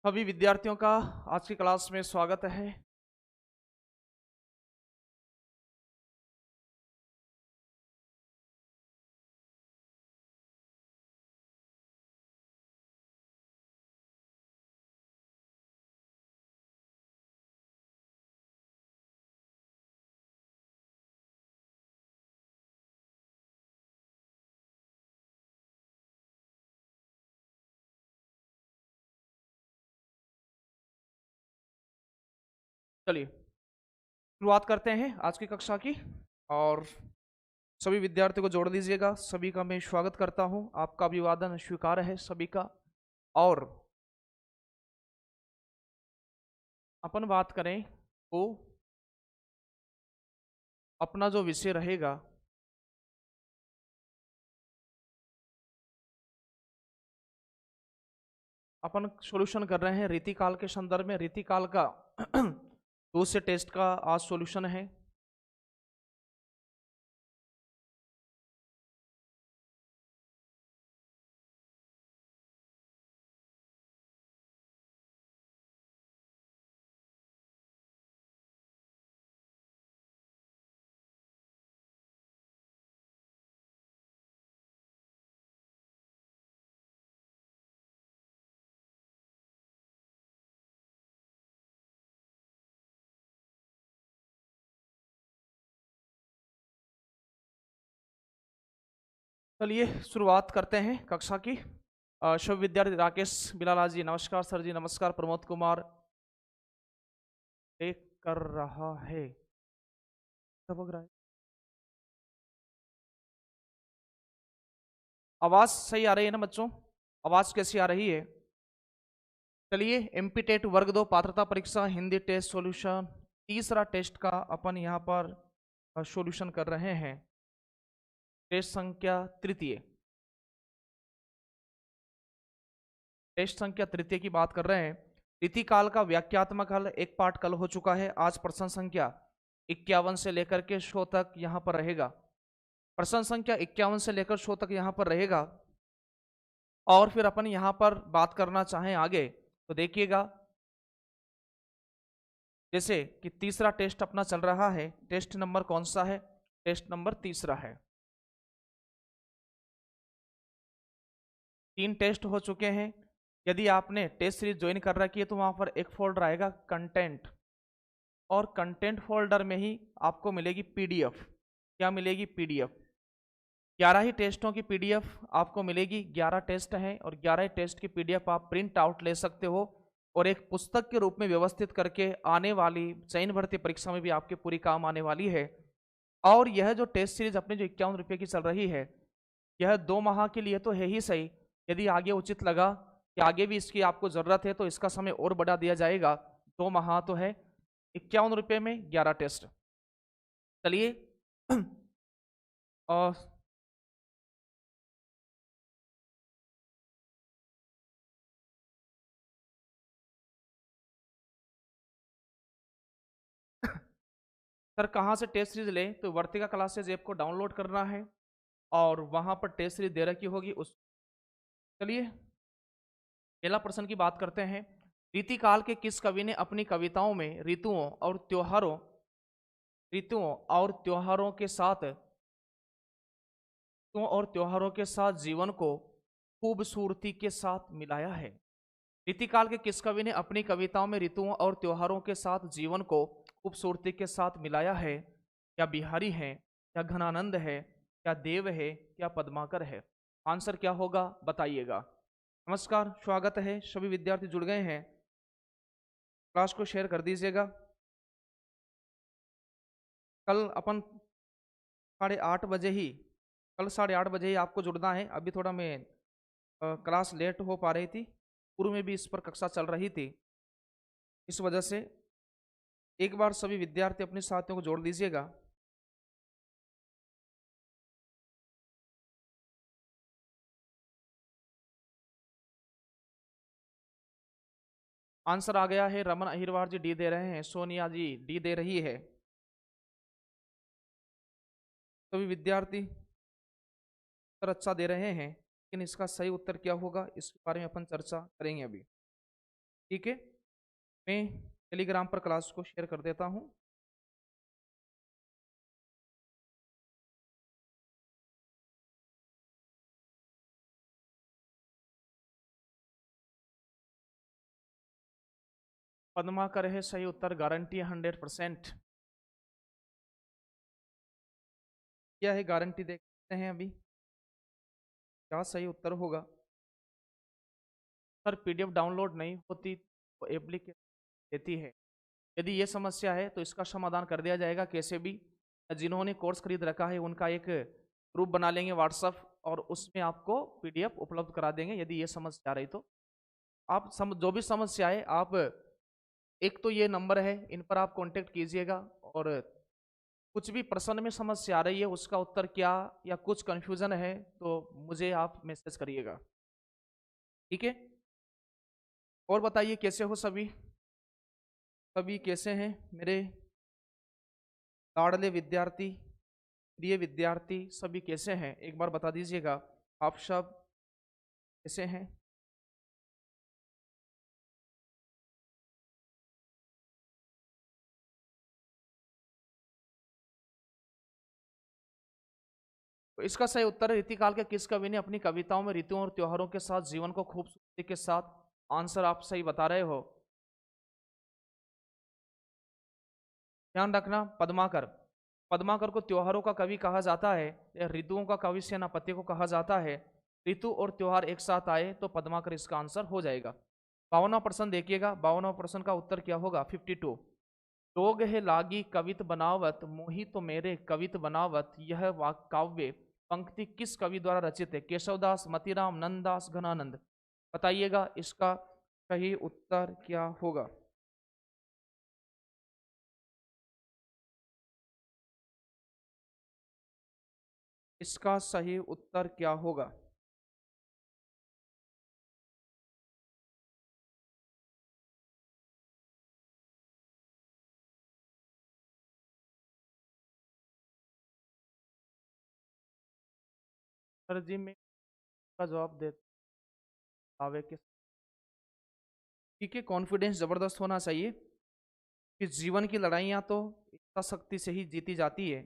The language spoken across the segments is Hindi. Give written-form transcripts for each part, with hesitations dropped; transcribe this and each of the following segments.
सभी विद्यार्थियों का आज की क्लास में स्वागत है। चलिए शुरुआत करते हैं आज की कक्षा की। और सभी विद्यार्थियों को जोड़ दीजिएगा। सभी का मैं स्वागत करता हूं। आपका अभिवादन स्वीकार है सभी का। और अपन बात करें तो अपना जो विषय रहेगा अपन सॉल्यूशन कर रहे हैं रीतिकाल के संदर्भ में। रीतिकाल का दूसरे टेस्ट का आज सॉल्यूशन है। चलिए शुरुआत करते हैं कक्षा की। शुभ विद्यार्थी राकेश बिलाला जी नमस्कार। सर जी नमस्कार। प्रमोद कुमार एक कर रहा है। टपक रहा है। आवाज सही आ रही है ना बच्चों? आवाज कैसी आ रही है? चलिए एमपी टेट वर्ग 2 पात्रता परीक्षा हिंदी टेस्ट सॉल्यूशन तीसरा टेस्ट का अपन यहाँ पर सॉल्यूशन कर रहे हैं। टेस्ट संख्या तृतीय। टेस्ट संख्या तृतीय की बात कर रहे हैं। रीतिकाल का व्याख्यात्मक हल एक पाठ कल हो चुका है। आज प्रश्न संख्या 51 से लेकर के 100 तक यहाँ पर रहेगा। प्रश्न संख्या 51 से लेकर 100 तक यहाँ पर रहेगा। और फिर अपन यहाँ पर बात करना चाहें आगे तो देखिएगा, जैसे कि तीसरा टेस्ट अपना चल रहा है। टेस्ट नंबर कौन सा है? टेस्ट नंबर तीसरा है। 3 टेस्ट हो चुके हैं। यदि आपने टेस्ट सीरीज ज्वाइन कर रखी है तो वहां पर एक फोल्डर आएगा कंटेंट, और कंटेंट फोल्डर में ही आपको मिलेगी पीडीएफ। क्या मिलेगी? पीडीएफ। 11 ही टेस्टों की पीडीएफ आपको मिलेगी। 11 टेस्ट हैं और 11 टेस्ट की पीडीएफ आप प्रिंट आउट ले सकते हो और एक पुस्तक के रूप में व्यवस्थित करके आने वाली चयन भर्ती परीक्षा में भी आपके पूरी काम आने वाली है। और यह जो टेस्ट सीरीज अपने जो 51 रुपये की चल रही है, यह 2 माह के लिए तो है ही सही। यदि आगे उचित लगा कि आगे भी इसकी आपको जरूरत है तो इसका समय और बढ़ा दिया जाएगा। 2 माह तो है। 51 रुपये में 11 टेस्ट। चलिए और सर कहाँ से टेस्ट सीरीज लें? तो वर्तिका क्लासेज ऐप को डाउनलोड करना है और वहां पर टेस्ट सीरीज दे रखी होगी उस। चलिए पहला प्रश्न की बात करते हैं। रीतिकाल के किस कवि ने अपनी कविताओं में ऋतुओं और त्योहारों के साथ जीवन को खूबसूरती के साथ मिलाया है? रीतिकाल के किस कवि ने अपनी कविताओं में ऋतुओं और त्योहारों के साथ जीवन को खूबसूरती के साथ मिलाया है? क्या बिहारी है, क्या घनानंद है, क्या देव है, क्या पद्माकर है? आंसर क्या होगा बताइएगा। नमस्कार, स्वागत है। सभी विद्यार्थी जुड़ गए हैं। क्लास को शेयर कर दीजिएगा। कल अपन 8:30 बजे ही कल 8:30 बजे ही आपको जुड़ना है। अभी थोड़ा मैं क्लास लेट हो पा रही थी। पूर्व में भी इस पर कक्षा चल रही थी, इस वजह से एक बार सभी विद्यार्थी अपने साथियों को जोड़ लीजिएगा। आंसर आ गया है। रमन अहिरवार जी डी दे रहे हैं, सोनिया जी डी दे रही है। सभी विद्यार्थी उत्तर अच्छा दे रहे हैं, लेकिन इसका सही उत्तर क्या होगा इसके बारे में अपन चर्चा करेंगे अभी। ठीक है, मैं टेलीग्राम पर क्लास को शेयर कर देता हूँ। पद्मा का रहे सही उत्तर, गारंटी 100%। क्या है गारंटी, देखते हैं अभी क्या सही उत्तर होगा। सर पीडीएफ डाउनलोड नहीं होती तो एप्लीकेशन देती है। यदि ये समस्या है तो इसका समाधान कर दिया जाएगा कैसे भी। जिन्होंने कोर्स खरीद रखा है उनका एक ग्रुप बना लेंगे व्हाट्सअप, और उसमें आपको पीडीएफ उपलब्ध करा देंगे। यदि ये समस्या आ रही तो आप जो भी समस्या है, आप एक तो ये नंबर है, इन पर आप कांटेक्ट कीजिएगा, और कुछ भी प्रश्न में समस्या आ रही है उसका उत्तर क्या, या कुछ कंफ्यूजन है तो मुझे आप मैसेज करिएगा। ठीक है, और बताइए कैसे हो सभी, सभी कैसे हैं मेरे लाडले विद्यार्थी, प्रिय विद्यार्थी, सभी कैसे हैं एक बार बता दीजिएगा। आप सब कैसे हैं? तो इसका सही उत्तर है रीतिकाल के किस कवि ने अपनी कविताओं में ऋतुओं और त्योहारों के साथ जीवन को खूबसूरती के साथ, आंसर आप सही बता रहे हो। ध्यान रखना, पद्माकर। पद्माकर को त्योहारों का कवि कहा जाता है या ऋतुओं का कवि सेनापति को कहा जाता है। ऋतु और त्योहार एक साथ आए तो पद्माकर इसका आंसर हो जाएगा। 52वां प्रश्न देखिएगा, 52वां प्रश्न का उत्तर क्या होगा, 52। लोग है लागी कवित बनावत, मोही तो मेरे कवित बनावत, यह काव्य पंक्ति किस कवि द्वारा रचित है? केशवदास, मतीराम, नंददास, घनानंद। बताइएगा इसका सही उत्तर क्या होगा। इसका सही उत्तर क्या होगा? सर जी मैं का जवाब दे दावे के, ठीक है, कॉन्फिडेंस जबरदस्त होना चाहिए कि जीवन की लड़ाइयाँ तो इच्छा शक्ति से ही जीती जाती है।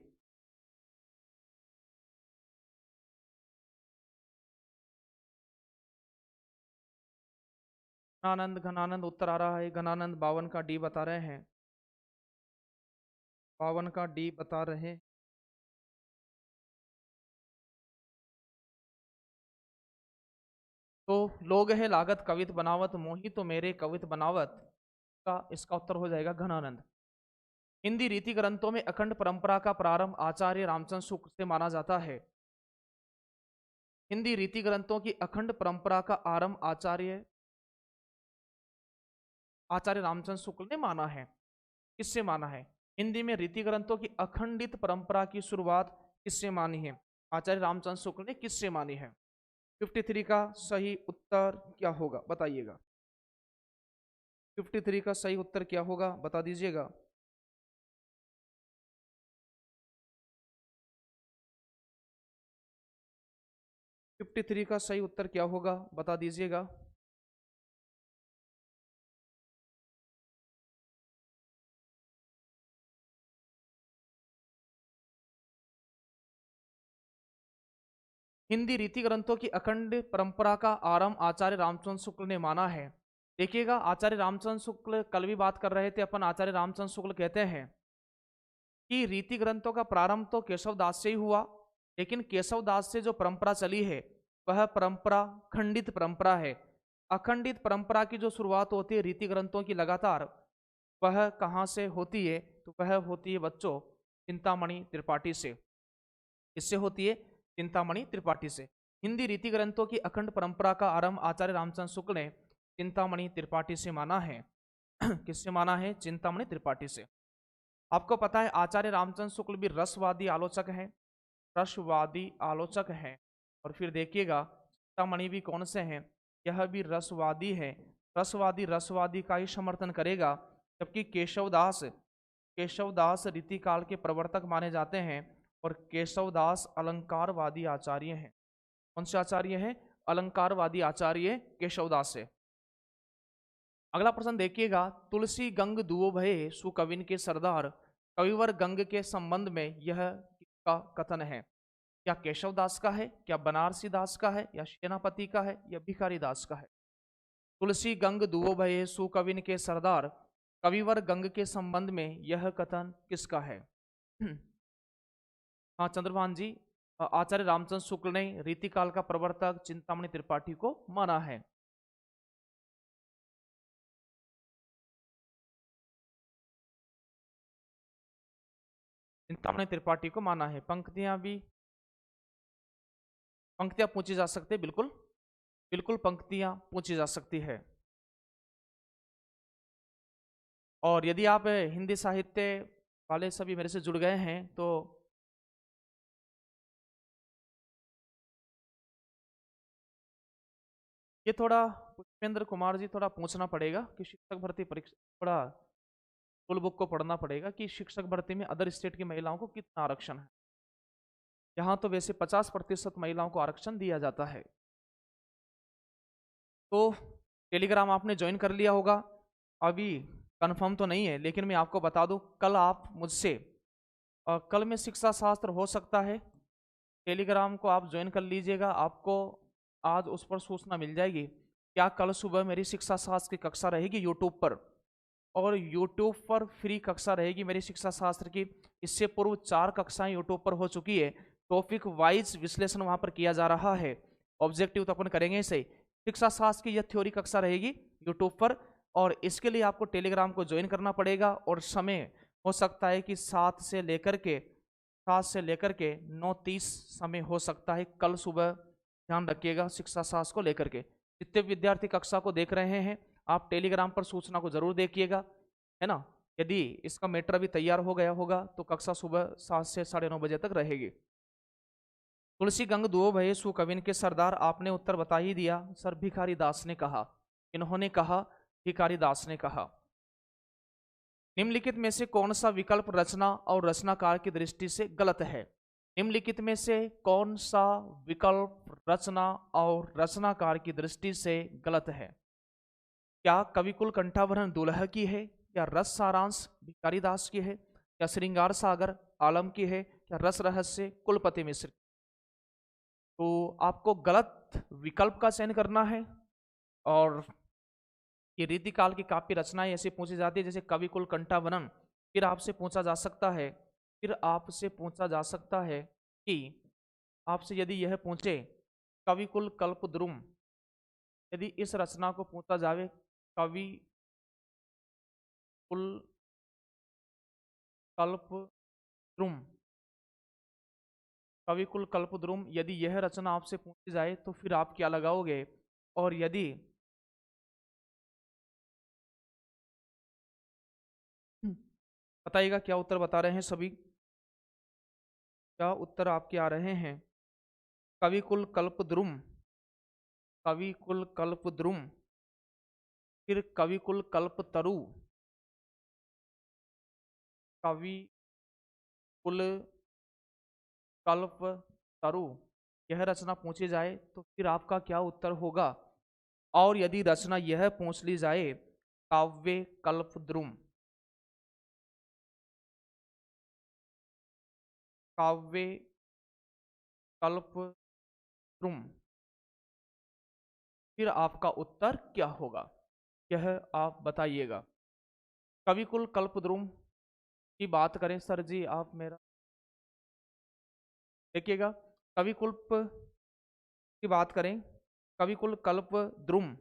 घनानंद, घनानंद उत्तर आ रहा है, घनानंद 52 का डी बता रहे हैं, 52 का डी बता रहे। तो लोग है लागत कवित बनावत, मोही तो मेरे कवित बनावत, का इसका उत्तर हो जाएगा घनानंद। हिंदी रीति ग्रंथों में अखंड परंपरा का प्रारंभ आचार्य रामचंद्र शुक्ल से माना जाता है। हिंदी रीति ग्रंथों की अखंड परंपरा का आरंभ आचार्य आचार्य रामचंद्र शुक्ल ने माना है। किससे माना है? हिंदी में रीति ग्रंथों की अखंडित परंपरा की शुरुआत किससे मानी है? आचार्य रामचंद्र शुक्ल ने किससे मानी है? 53 का सही उत्तर क्या होगा बताइएगा। 53 का सही उत्तर क्या होगा बता दीजिएगा। 53 का सही उत्तर क्या होगा बता दीजिएगा। हिंदी रीति ग्रंथों की अखंड परंपरा का आरंभ आचार्य रामचंद्र शुक्ल ने माना है। देखिएगा, आचार्य रामचंद्र शुक्ल, कल भी बात कर रहे थे अपन, आचार्य रामचंद्र शुक्ल कहते हैं कि रीति ग्रंथों का प्रारंभ तो केशव दास से ही हुआ, लेकिन केशव दास से जो परंपरा चली है वह परंपरा खंडित परंपरा है। अखंडित परंपरा की जो शुरुआत होती है रीति ग्रंथों की लगातार, वह कहाँ से होती है? तो वह होती है बच्चों चिंतामणि त्रिपाठी से। किससे होती है? चिंतामणि त्रिपाठी से। हिंदी रीति ग्रंथों की अखंड परंपरा का आरंभ आचार्य रामचंद्र शुक्ल ने चिंतामणि त्रिपाठी से माना है। किससे माना है? चिंतामणि त्रिपाठी से। आपको पता है आचार्य रामचंद्र शुक्ल भी रसवादी आलोचक हैं, रसवादी आलोचक हैं। और फिर देखिएगा चिंतामणि भी कौन से हैं? यह भी रसवादी है। रसवादी रसवादी का ही समर्थन करेगा, जबकि केशवदास, केशवदास रीतिकाल के प्रवर्तक माने जाते हैं, और केशवदास अलंकारवादी आचार्य हैं। कौन से आचार्य हैं? अलंकारवादी आचार्य केशवदास है। अगला प्रश्न देखिएगा, तुलसी गंग दुओ भये सुकविन के सरदार, कविवर गंग के संबंध में यह किसका कथन है? क्या केशव दास का है, क्या बनारसी दास का है, या सेनापति का है, या भिखारी दास का है? तुलसी गंग दुओ भये सुकविन के सरदार, कविवर गंग के संबंध में यह कथन किसका है? हाँ चंद्रभान जी, आचार्य रामचंद्र शुक्ल ने रीतिकाल का प्रवर्तक चिंतामणि त्रिपाठी को माना है। चिंतामणि त्रिपाठी को माना है। पंक्तियां पूछी जा सकती है, बिल्कुल बिल्कुल पंक्तियां पूछी जा सकती है। और यदि आप हिंदी साहित्य वाले सभी मेरे से जुड़ गए हैं तो ये थोड़ा पुष्पेंद्र कुमार जी थोड़ा पूछना पड़ेगा कि शिक्षक भर्ती परीक्षा, थोड़ा फुल बुक को पढ़ना पड़ेगा कि शिक्षक भर्ती में अदर स्टेट की महिलाओं को कितना आरक्षण है। यहाँ तो वैसे 50% महिलाओं को आरक्षण दिया जाता है। तो टेलीग्राम आपने ज्वाइन कर लिया होगा, अभी कंफर्म तो नहीं है, लेकिन मैं आपको बता दूं कल आप मुझसे कल में शिक्षा शास्त्र हो सकता है, टेलीग्राम को आप ज्वाइन कर लीजिएगा, आपको आज उस पर सूचना मिल जाएगी। क्या कल सुबह मेरी शिक्षा शास्त्र की कक्षा रहेगी यूट्यूब पर, और यूट्यूब पर फ्री कक्षा रहेगी मेरी शिक्षा शास्त्र की। इससे पूर्व 4 कक्षाएं यूट्यूब पर हो चुकी है, टॉपिक वाइज विश्लेषण वहां पर किया जा रहा है। ऑब्जेक्टिव तो अपन करेंगे सही। शिक्षा शास्त्र की यह थ्योरी कक्षा रहेगी यूट्यूब पर, और इसके लिए आपको टेलीग्राम को ज्वाइन करना पड़ेगा। और समय हो सकता है कि 7 से लेकर के 9:30 समय हो सकता है कल सुबह। ध्यान रखिएगा शिक्षा शास्त्र को लेकर के। जितने विद्यार्थी कक्षा को देख रहे हैं आप टेलीग्राम पर सूचना को जरूर देखिएगा, है ना। यदि इसका मैटर अभी तैयार हो गया होगा तो कक्षा सुबह 7 से 9:30 बजे तक रहेगी। तुलसी गंग दुओ भये सुकविन के सरदार, आपने उत्तर बता ही दिया सर, भिखारी दास ने कहा। इन्होंने कहा, भिखारी दास ने कहा। निम्नलिखित में से कौन सा विकल्प रचना और रचनाकार की दृष्टि से गलत है? निम्नलिखित में से कौन सा विकल्प रचना और रचनाकार की दृष्टि से गलत है? क्या कविकुल कंठाभरण दुल्ह की है, या रस सारांश भिखारी दास की है, या श्रृंगार सागर आलम की है, या रस रहस्य कुलपति मिश्र? तो आपको गलत विकल्प का चयन करना है। और ये रीतिकाल की काव्य रचनाएं ऐसी पूछी जाती है जैसे कविकुल कंठाभरण। फिर आपसे पूछा जा सकता है, कि आपसे यदि यह पूछे कविकुल कल्पद्रुम, यदि इस रचना को पूछा जावे कवि कुल कल्पद्रुम, कविकुल कल्पद्रुम, यदि यह रचना आपसे पूछी जाए तो फिर आप क्या लगाओगे? और यदि बताइएगा क्या उत्तर बता रहे हैं सभी, क्या उत्तर आपके आ रहे हैं? कविकुल कल्पद्रुम, कविकुल कल्पद्रुम, फिर कविकुल कल्पतरु, कविकुल कल्पतरु, यह रचना पूछी जाए तो फिर आपका क्या उत्तर होगा? और यदि रचना यह पूछ ली जाए काव्य कल्पद्रुम, काव्य कल्पद्रुम, फिर आपका उत्तर क्या होगा यह आप बताइएगा। कविकुल कल्पद्रुम की बात करें सर जी, आप मेरा देखिएगा, कविकुल्प की बात करें, कविकुल कल्पद्रुम,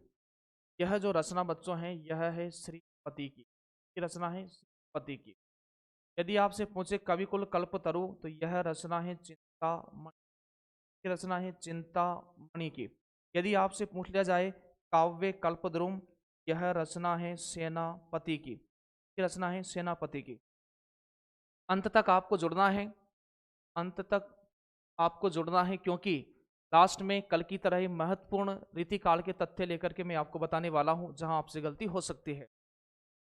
यह जो रचना बच्चों है यह है श्रीपति की, ये रचना है श्रीपति की। यदि आपसे पूछे कविकुल कल्पतरु तो यह रचना है चिंतामणि, की रचना है चिंतामणि की। यदि आपसे पूछ लिया जाए काव्य कल्पद्रुम, यह रचना है सेनापति की, ये रचना है सेनापति की। अंत तक आपको जुड़ना है, अंत तक आपको जुड़ना है, क्योंकि लास्ट में कल की तरह ही महत्वपूर्ण रीतिकाल के तथ्य लेकर के मैं आपको बताने वाला हूं जहां आपसे गलती हो सकती है।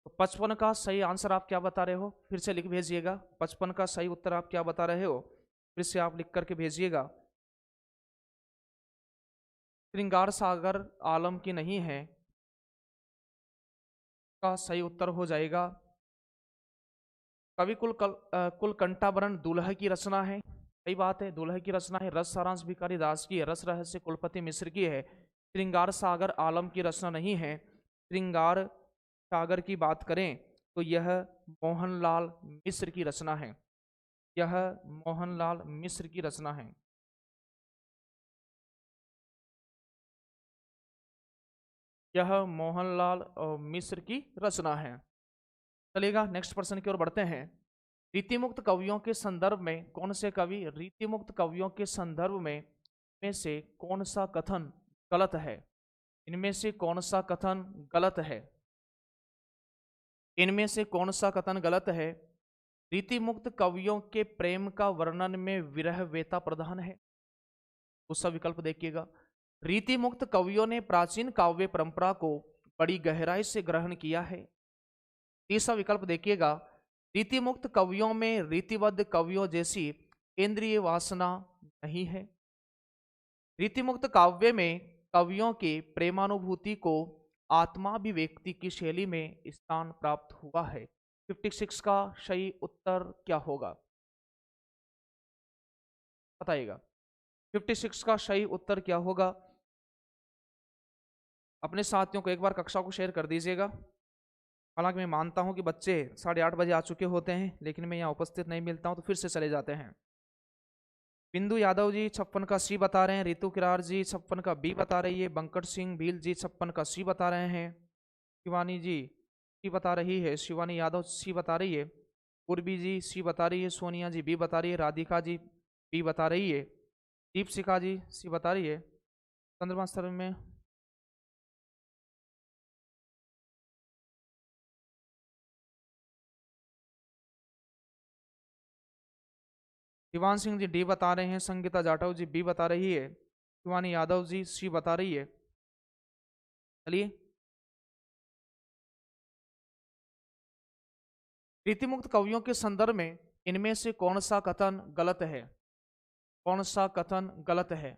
तो 55 का सही आंसर आप क्या बता रहे हो, फिर से लिख भेजिएगा। 55 का सही उत्तर आप क्या बता रहे हो, फिर से आप लिख करके भेजिएगा। श्रृंगार सागर आलम की नहीं है, का सही उत्तर हो जाएगा कवि कुल कंठाभरण दूल्हा की रचना है। सही बात है, दूल्हा की रचना है। रस सारांश भिखारी दास की है। रस रहस्य कुलपति मिश्र की है। श्रृंगार सागर आलम की रचना नहीं है। श्रृंगार सागर की बात करें तो यह मोहनलाल मिश्र की रचना है। यह मोहनलाल मिश्र की रचना है। यह मोहनलाल मिश्र की रचना है। चलेगा, नेक्स्ट प्रश्न की ओर बढ़ते हैं। रीतिमुक्त कवियों के संदर्भ में कौन से कवि, रीतिमुक्त कवियों के संदर्भ में से कौन सा कथन गलत है? इनमें से कौन सा कथन गलत है? इनमें से कौन सा कथन गलत है? रीतिमुक्त कवियों के प्रेम का वर्णन में विरह वेता प्रधान है। दूसरा विकल्प देखिएगा, रीतिमुक्त कवियों ने प्राचीन काव्य परंपरा को बड़ी गहराई से ग्रहण किया है। तीसरा विकल्प देखिएगा, रीतिमुक्त कवियों में रीतिबद्ध कवियों जैसी इंद्रिय वासना नहीं है। रीतिमुक्त काव्य में कवियों के प्रेमानुभूति को आत्माभिव्यक्ति की शैली में स्थान प्राप्त हुआ है। 56 का सही उत्तर क्या होगा, बताइएगा। 56 का सही उत्तर क्या होगा? अपने साथियों को एक बार कक्षा को शेयर कर दीजिएगा। हालांकि मैं मानता हूं कि बच्चे 8:30 बजे आ चुके होते हैं, लेकिन मैं यहाँ उपस्थित नहीं मिलता हूं तो फिर से चले जाते हैं। बिंदु यादव जी 56 का सी बता रहे हैं। रितु किरार जी 56 का बी बता रही है। बंकट सिंह भील जी 56 का सी बता रहे हैं। शिवानी जी सी बता रही है। शिवानी यादव सी बता रही है। पूर्वी जी सी बता रही है। सोनिया जी बी बता रही है। राधिका जी बी बता रही है। दीपशिखा जी सी बता रही है। चंद्रमा स्तर में दीवान सिंह जी डी बता रहे हैं। संगीता जाटव जी बी बता रही है। शिवानी यादव जी सी बता रही है। चलिए, रीतिमुक्त कवियों के संदर्भ में इनमें से कौन सा कथन गलत है? कौन सा कथन गलत है?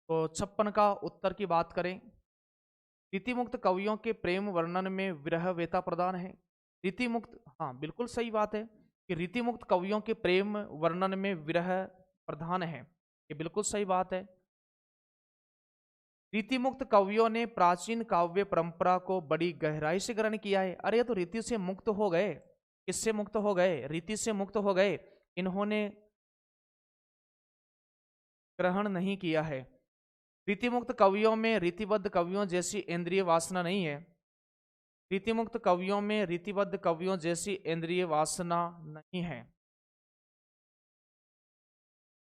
तो 56 का उत्तर की बात करें, रीतिमुक्त कवियों के प्रेम वर्णन में विरह वेता प्रदान है। रीतिमुक्त, हाँ बिल्कुल सही बात है कि रीतिमुक्त कवियों के प्रेम वर्णन में विरह प्रधान है, ये बिल्कुल सही बात है। रीतिमुक्त कवियों ने प्राचीन काव्य परंपरा को बड़ी गहराई से ग्रहण किया है। अरे तो रीति से मुक्त हो गए। किससे मुक्त हो गए? रीति से मुक्त हो गए। इन्होंने ग्रहण नहीं किया है। रीतिमुक्त कवियों में रीतिबद्ध कवियों जैसी इंद्रिय वासना नहीं है। रीतिमुक्त कवियों में रीतिबद्ध कवियों जैसी इंद्रिय वासना नहीं है।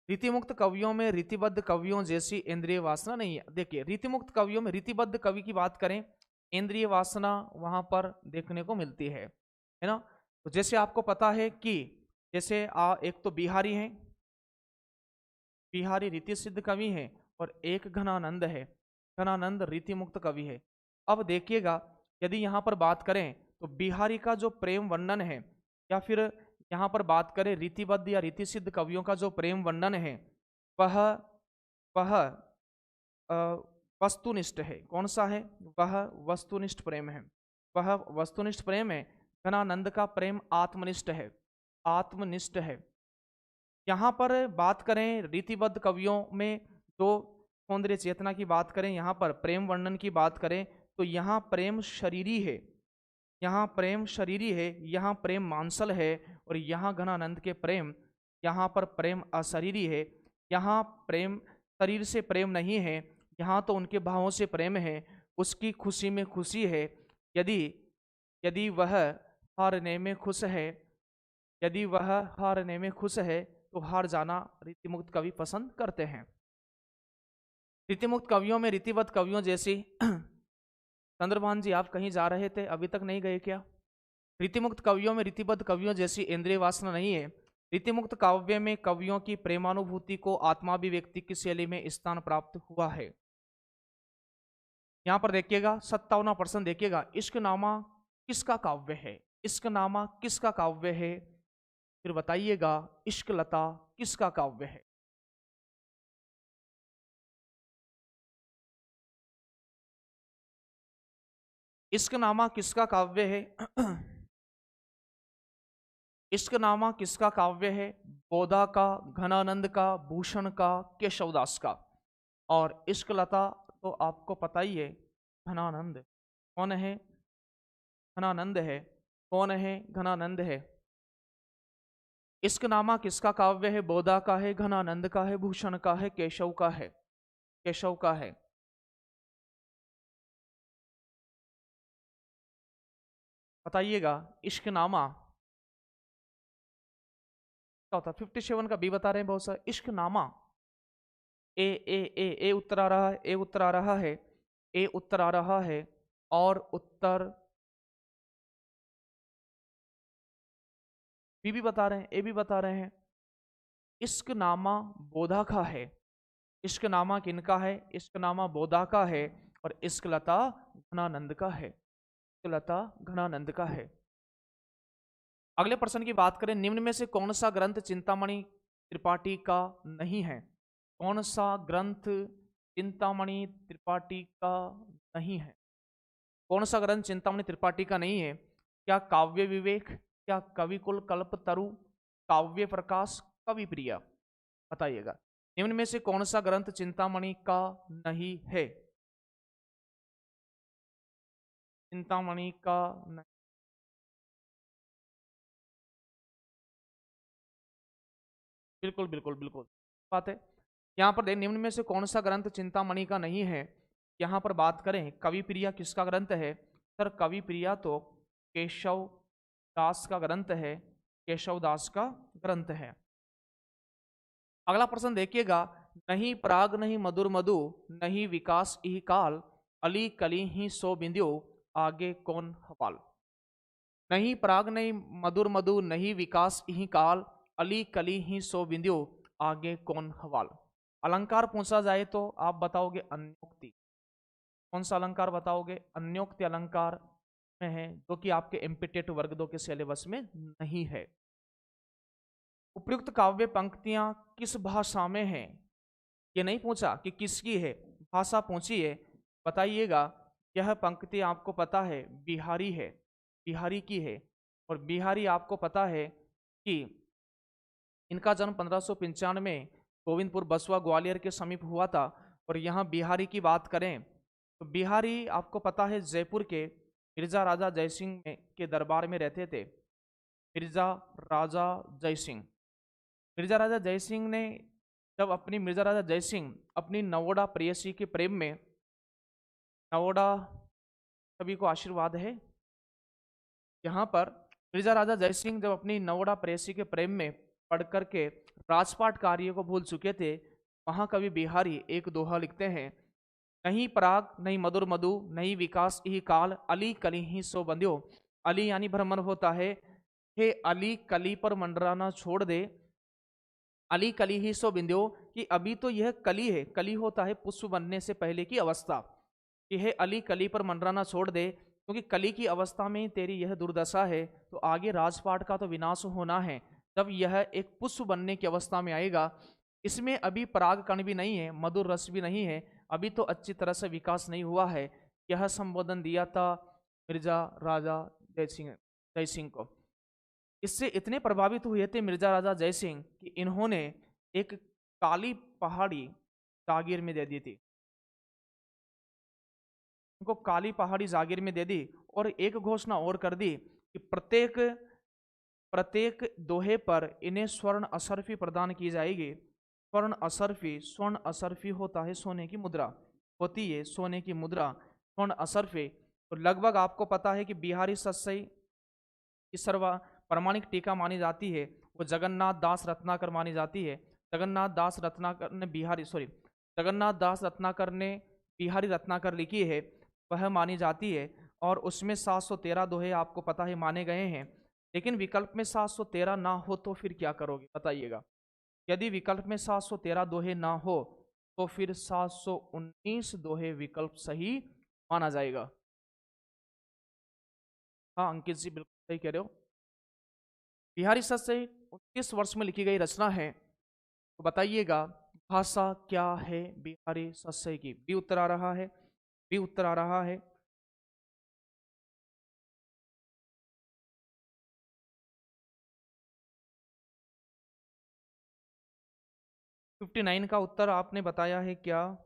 रीतिमुक्त कवियों में रीतिबद्ध कवियों जैसी इंद्रिय वासना नहीं है। देखिए, रीतिमुक्त कवियों में रीतिबद्ध कवि की बात करें, इंद्रिय वासना वहां पर देखने को मिलती है ना। तो जैसे आपको पता है कि जैसे एक तो बिहारी हैं, बिहारी रीति सिद्ध कवि हैं, और एक घनानंद है। घनानंद रीतिमुक्त कवि है। अब देखिएगा, यदि यहाँ पर बात करें तो बिहारी का जो प्रेम वर्णन है, या फिर यहाँ पर बात करें रीतिबद्ध या रीति सिद्ध कवियों का जो प्रेम वर्णन है, वह वह वस्तुनिष्ठ है। कौन सा है? वह वस्तुनिष्ठ प्रेम है। वह वस्तुनिष्ठ प्रेम है। घनानंद का प्रेम आत्मनिष्ठ है। आत्मनिष्ठ है। यहाँ पर बात करें रीतिबद्ध कवियों में जो सौंदर्य चेतना की बात करें, यहाँ पर प्रेम वर्णन की बात करें, तो यहाँ प्रेम शरीरी है। यहाँ प्रेम शरीरी है। यहाँ प्रेम मांसल है। और यहाँ घनानंद के प्रेम, यहाँ पर प्रेम अशरीरी है। यहाँ प्रेम शरीर से प्रेम नहीं है। यहाँ तो उनके भावों से प्रेम है। उसकी खुशी में खुशी है। यदि यदि वह हारने में खुश है, यदि वह हारने में खुश है तो हार जाना रीतिमुक्त कवि पसंद करते हैं। रीतिमुक्त कवियों में रीतिबद्ध कवियों जैसी चंद्रभान जी आप कहीं जा रहे थे, अभी तक नहीं गए क्या? रीतिमुक्त कवियों में रीतिबद्ध कवियों जैसी इंद्रिय वासना नहीं है। रीतिमुक्त काव्य में कवियों की प्रेमानुभूति को आत्माभिव्यक्ति की शैली में स्थान प्राप्त हुआ है। यहां पर देखिएगा 57% देखिएगा, इश्क नामा किसका काव्य है? इश्क नामा किसका काव्य है? फिर बताइएगा, इश्क लता किसका काव्य है? इश्कनामा किसका काव्य है? इश्कनामा किसका काव्य है? बोधा का, घनानंद का, भूषण का, केशवदास का। और इश्कलता तो आपको पता ही है, घनानंद। कौन है? घनानंद है। कौन है? घनानंद है। इश्कनामा किसका काव्य है? बोधा का है, घनानंद का है, भूषण का है, केशव का है। केशव का है। बताइएगा इश्कनामा क्या होता है? 57 का बी बता रहे हैं बहुत सारे। इश्कनामा ए उत्तर आ रहा है, ए उत्तर आ रहा है, ए उत्तर आ रहा है। और उत्तर बी भी बता रहे हैं, ए भी बता रहे हैं। इश्कनामा बोधा का है। इश्कनामा किनका है? इश्कनामा बोधा का है। और इश्कलता घनानंद का है। इश्कलता घनानंद का है। अगले प्रश्न की बात करें, निम्न में से कौन सा ग्रंथ चिंतामणि त्रिपाठी का नहीं है? कौन सा ग्रंथ चिंतामणि त्रिपाठी का नहीं है? कौन सा ग्रंथ चिंतामणि त्रिपाठी का नहीं है? क्या काव्य विवेक, क्या कविकुल कल्पतरु, काव्य प्रकाश, कवि प्रिया? बताइएगा निम्न में से कौन सा ग्रंथ चिंतामणि का नहीं है? चिंतामणि का नहीं। बिल्कुल बिल्कुल बिल्कुल बात है। यहाँ पर देख, निम्न में से कौन सा ग्रंथ चिंतामणि का नहीं है? यहाँ पर बात करें कवि प्रिया किसका ग्रंथ है? सर कवि प्रिया तो केशव दास का ग्रंथ है। केशव दास का ग्रंथ है। अगला प्रश्न देखिएगा, नहीं पराग नहीं मधुर मधु, नहीं विकास इह काल, अली कली ही सो बिंदियो, आगे कौन हवाल? नहीं पराग नहीं मधुर मधु, नहीं विकास इह काल, अली कली ही सो बिंदियो, आगे कौन हवाल? अलंकार पूछा जाए तो आप बताओगे अन्योक्ति। कौन सा अलंकार बताओगे? अन्योक्ति अलंकार में है, जो कि आपके एमपीटेट वर्ग 2 के सिलेबस में नहीं है। उपयुक्त काव्य पंक्तियां किस भाषा में हैं? ये नहीं पूछा कि किसकी है, भाषा पूछी है। बताइएगा यह पंक्ति आपको पता है बिहारी है, बिहारी की है। और बिहारी आपको पता है कि इनका जन्म 1595 में गोविंदपुर बसवा ग्वालियर के समीप हुआ था। और यहाँ बिहारी की बात करें तो बिहारी आपको पता है जयपुर के मिर्जा राजा जयसिंह के दरबार में रहते थे। मिर्जा राजा जयसिंह, मिर्जा राजा जयसिंह ने जब अपनी मिर्जा राजा जयसिंह अपनी नवोड़ा प्रेयसी के प्रेम में, नवोड़ा सभी को आशीर्वाद है। यहाँ पर मिर्जा राजा जयसिंह जब अपनी नवोड़ा प्रेयसी के प्रेम में पढ़ करके राजपाट कार्य को भूल चुके थे, महाकवि बिहारी एक दोहा लिखते हैं, नहीं पराग नहीं मधुर मधु, नहीं विकास ही काल, अली कली ही सो बंध्यो। अली यानी भ्रमण होता है, हे अली कली पर मंडराना छोड़ दे, अली कली ही सो बिंध्यो, कि अभी तो यह कली है। कली होता है पुष्प बनने से पहले की अवस्था, कि हे अली कली पर मंडराना छोड़ दे, क्योंकि कली की अवस्था में तेरी यह दुर्दशा है, तो आगे राजपाट का तो विनाश होना है। जब यह एक पुष्प बनने की अवस्था में आएगा, इसमें अभी पराग कण भी नहीं है, मधुर रस भी नहीं है, अभी तो अच्छी तरह से विकास नहीं हुआ है। यह संबोधन दिया था मिर्जा राजा जयसिंह को। इससे इतने प्रभावित हुए थे मिर्जा राजा जयसिंह कि इन्होंने एक काली पहाड़ी जागीर में दे दी थी। उनको काली पहाड़ी जागीर में दे दी। और एक घोषणा और कर दी कि प्रत्येक प्रत्येक दोहे पर इन्हें स्वर्ण असरफी प्रदान की जाएगी। स्वर्ण असरफी होता है सोने की मुद्रा, होती है सोने की मुद्रा, स्वर्ण असरफी। तो लगभग आपको पता है कि बिहारी सत्सई की सर्व प्रमाणिक टीका मानी जाती है, वो जगन्नाथ दास रत्नाकर मानी जाती है। जगन्नाथ दास रत्नाकर ने जगन्नाथ दास रत्नाकर ने बिहारी रत्नाकर लिखी है, वह मानी जाती है। और उसमें 713 दोहे आपको पता है माने गए हैं। लेकिन विकल्प में 713 ना हो तो फिर क्या करोगे बताइएगा? यदि विकल्प में 713 दोहे ना हो तो फिर 719 दोहे विकल्प सही माना जाएगा। हाँ अंकित जी बिल्कुल सही कह रहे हो। बिहारी सत्सई 29 वर्ष में लिखी गई रचना है, तो बताइएगा भाषा क्या है बिहारी सत्सई की? बी उत्तर आ रहा है, बी उत्तर आ रहा है। 59 का उत्तर आपने बताया है क्या?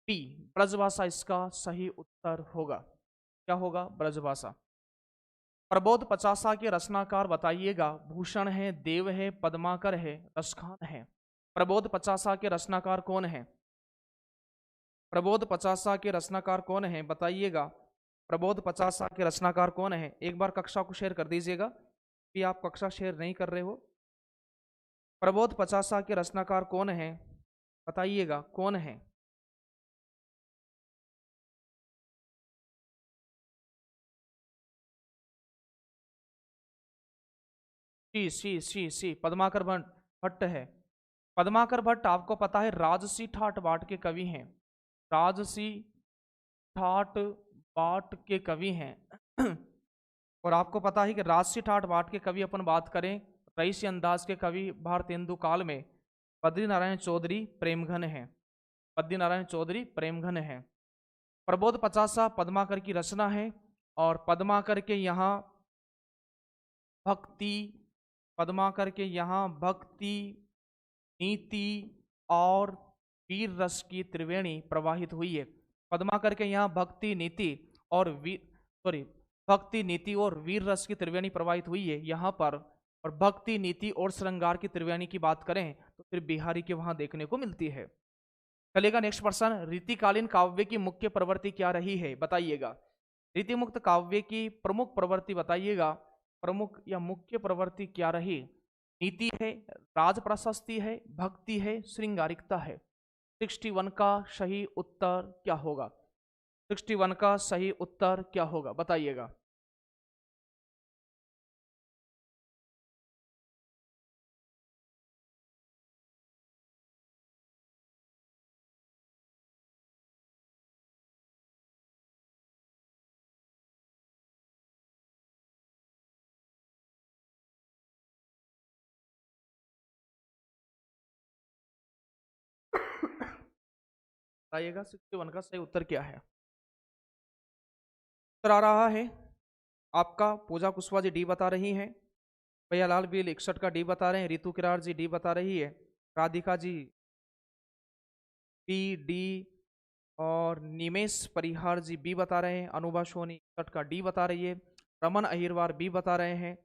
बी, ब्रजभाषा इसका सही उत्तर होगा। क्या होगा? ब्रजभाषा। प्रबोध पचासा के रचनाकार बताइएगा। भूषण है, देव है, पद्माकर है, रसखान है। प्रबोध पचासा के रचनाकार कौन है? प्रबोध पचासा के रचनाकार कौन है बताइएगा। प्रबोध पचासा के रचनाकार कौन है? एक बार कक्षा को शेयर कर दीजिएगा कि आप कक्षा शेयर नहीं कर रहे हो। प्रबोध पचासा के रचनाकार कौन है बताइएगा, कौन है? सी पद्माकर भट्ट है। पद्माकर भट्ट आपको पता है राजसी ठाट बाट के कवि हैं। राजसी ठाट बाट के कवि हैं। और आपको पता है कि राजसी ठाट बाट के कवि अपन बात करें, रईसी अंदाज के कवि भारतेंदु काल में बद्री नारायण चौधरी प्रेमघन है। बद्री नारायण चौधरी प्रेमघन है। प्रबोध पचासा पद्माकर की रचना है और पद्माकर के यहाँ भक्ति, पद्माकर के यहाँ भक्ति, नीति और वीर रस की त्रिवेणी प्रवाहित हुई है। पद्माकर के यहाँ भक्ति, नीति और भक्ति, नीति और वीर रस की त्रिवेणी प्रवाहित हुई है यहाँ पर। और भक्ति, नीति और श्रृंगार की त्रिवेणी की बात करें तो फिर बिहारी के वहां देखने को मिलती है। चलेगा नेक्स्ट प्रश्न। रीतिकालीन काव्य की मुख्य प्रवृत्ति क्या रही है बताइएगा। रीतिमुक्त काव्य की प्रमुख प्रवृत्ति बताइएगा। प्रमुख या मुख्य प्रवृत्ति क्या रही? नीति है, राज प्रशस्ति है, भक्ति है, श्रृंगारिकता है। 61 का सही उत्तर क्या होगा? 61 का सही उत्तर क्या होगा बताइएगा। बताइएगा 61 का सही उत्तर क्या है। उत्तर आ रहा है आपका। पूजा कुशवाहा जी डी बता रही हैं, भैयालाल बिल 61 का डी बता रहे हैं, रितु किरार जी डी बता रही है, राधिका जी बी डी, और निमेश परिहार जी बी बता रहे हैं, अनुभा सोनी 61 का डी बता रही है, रमन अहिरवार बी बता रहे हैं,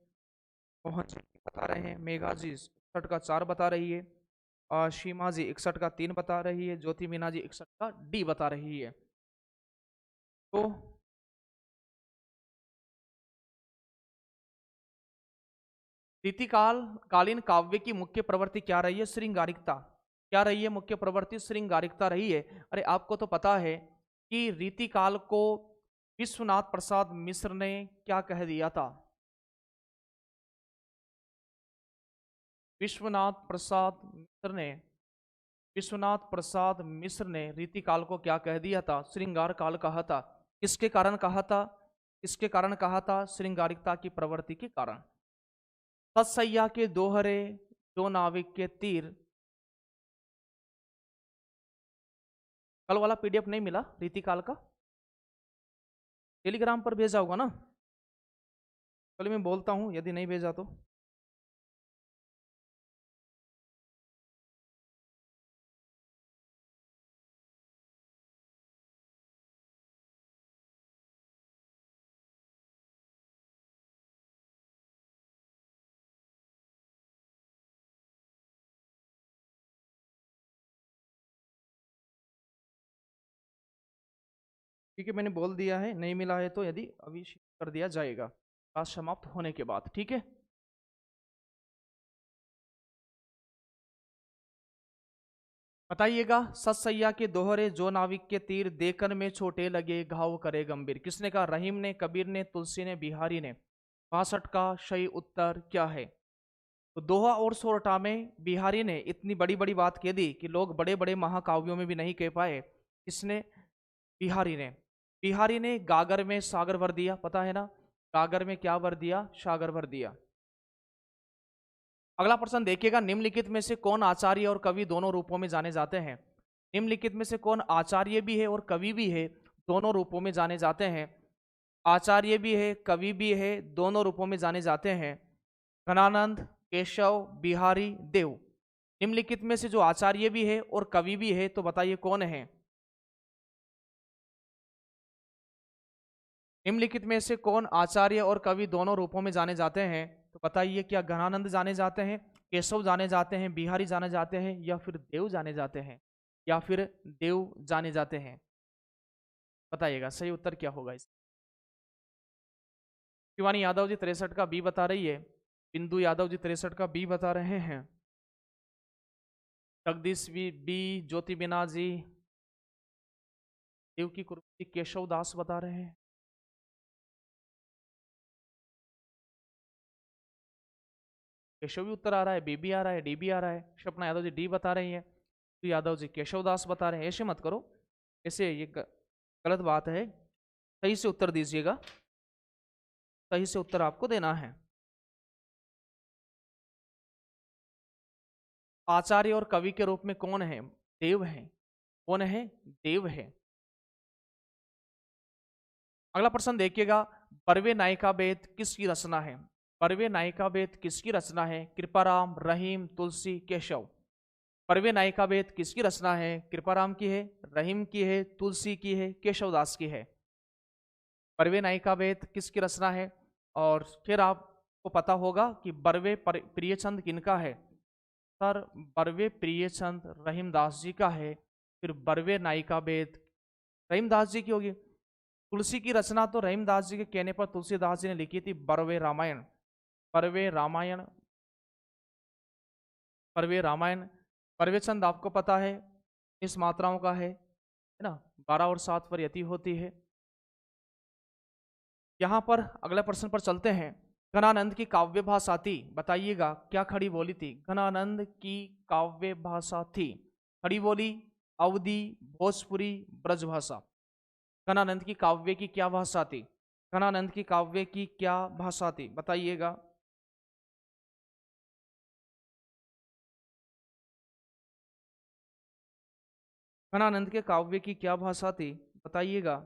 मोहन जी बता रहे हैं, मेघा जी 61 का 4 बता रही है, और सीमा जी 61 का 3 बता रही है, ज्योति मीना जी 61 का डी बता रही है। तो कालीन काव्य की मुख्य प्रवृत्ति क्या रही है? श्रृंगारिकता। क्या रही है मुख्य प्रवृत्ति? श्रृंगारिकता रही है। अरे आपको तो पता है कि रीतिकाल को विश्वनाथ प्रसाद मिश्र ने क्या कह दिया था? विश्वनाथ प्रसाद मिश्र ने रीतिकाल को क्या कह दिया था? श्रृंगार काल कहा था। किसके कारण कहा था? किसके कारण कहा था? श्रृंगारिकता की प्रवृत्ति के कारण। सतसैया के दोहरे, दो नाविक के तीर। कल वाला पीडीएफ नहीं मिला रीतिकाल का? टेलीग्राम पर भेजा होगा ना? कल मैं बोलता हूं यदि नहीं भेजा तो। ठीक है, मैंने बोल दिया है, नहीं मिला है तो यदि अभी कर दिया जाएगा क्लास समाप्त होने के बाद। ठीक है, बताइएगा। सतसैया के दोहरे, जो नाविक के तीर, देखन में छोटे लगे, घाव करे गंभीर। किसने कहा? रहीम ने, कबीर ने, तुलसी ने, बिहारी ने। 62 का सही उत्तर क्या है? तो दोहा और सोरठा में बिहारी ने इतनी बड़ी बड़ी बात कह दी कि लोग बड़े बड़े महाकाव्यों में भी नहीं कह पाए। किसने? बिहारी ने। बिहारी ने गागर में सागर भर दिया, पता है ना? गागर में क्या भर दिया? सागर भर दिया। अगला प्रश्न देखिएगा। निम्नलिखित में से कौन आचार्य और कवि दोनों रूपों में जाने जाते हैं? निम्नलिखित में से कौन आचार्य भी है और कवि भी है, दोनों रूपों में जाने जाते हैं? आचार्य भी है, कवि भी है, दोनों रूपों में जाने जाते हैं। घनानंद, केशव, बिहारी, देव। निम्नलिखित में से जो आचार्य भी है और कवि भी है, तो बताइए कौन है? निम्नलिखित में से कौन आचार्य और कवि दोनों रूपों में जाने जाते हैं? तो बताइए, क्या घनानंद जाने जाते हैं, केशव जाने जाते हैं, बिहारी जाने जाते हैं, या फिर देव जाने जाते हैं, या फिर देव जाने जाते हैं? बताइएगा सही उत्तर क्या होगा इस। शिवानी यादव जी 63 का बी बता रही है। बिंदु यादव जी 63 का बी बता रहे हैं। जगदीश बी, ज्योति बिना जी, देव की कुर्बानी केशव दास बता रहे हैं। केशव भी उत्तर आ रहा है, बी भी आ रहा है, डी भी आ रहा है। सपना यादव जी डी बता रही है, तो यादव जी केशव दास बता रहे हैं। ऐसे मत करो, ऐसे ये गलत बात है। सही से उत्तर दीजिएगा, सही से उत्तर आपको देना है। आचार्य और कवि के रूप में कौन है? देव है। कौन है? देव है। अगला प्रश्न देखिएगा, बरवे नायिका वेद किसकी रचना है? बरवे नायिका वेद किसकी रचना है? कृपाराम, रहीम, तुलसी, केशव। बरवे नायिका वेद किसकी रचना है? कृपाराम की है, रहीम की है, तुलसी की है, केशवदास की है? बरवे नायिका वेद किसकी रचना है? और फिर आपको पता होगा कि बरवे प्रियचंद किनका है? सर बरवे प्रियचंद रहीमदास जी का है। फिर बरवे नायिका वेद रहीमदास जी की होगी। तुलसी की रचना तो रहीमदास जी के कहने पर तुलसीदास जी ने लिखी थी, बरवे रामायण। बरवे रामायण, बरवे रामायण। बरवे चंद आपको पता है इस मात्राओं का है ना, 12 और 7 पर यति होती है। यहां पर अगले प्रश्न पर चलते हैं। घनानंद की काव्य भाषा थी, बताइएगा क्या खड़ी बोली थी? घनानंद की काव्य भाषा थी, खड़ी बोली, अवधी, भोजपुरी, ब्रजभाषा। घनानंद की काव्य की क्या भाषा थी? घनानंद की काव्य की क्या भाषा थी, बताइएगा। घनानंद के काव्य की क्या भाषा थी, बताइएगा।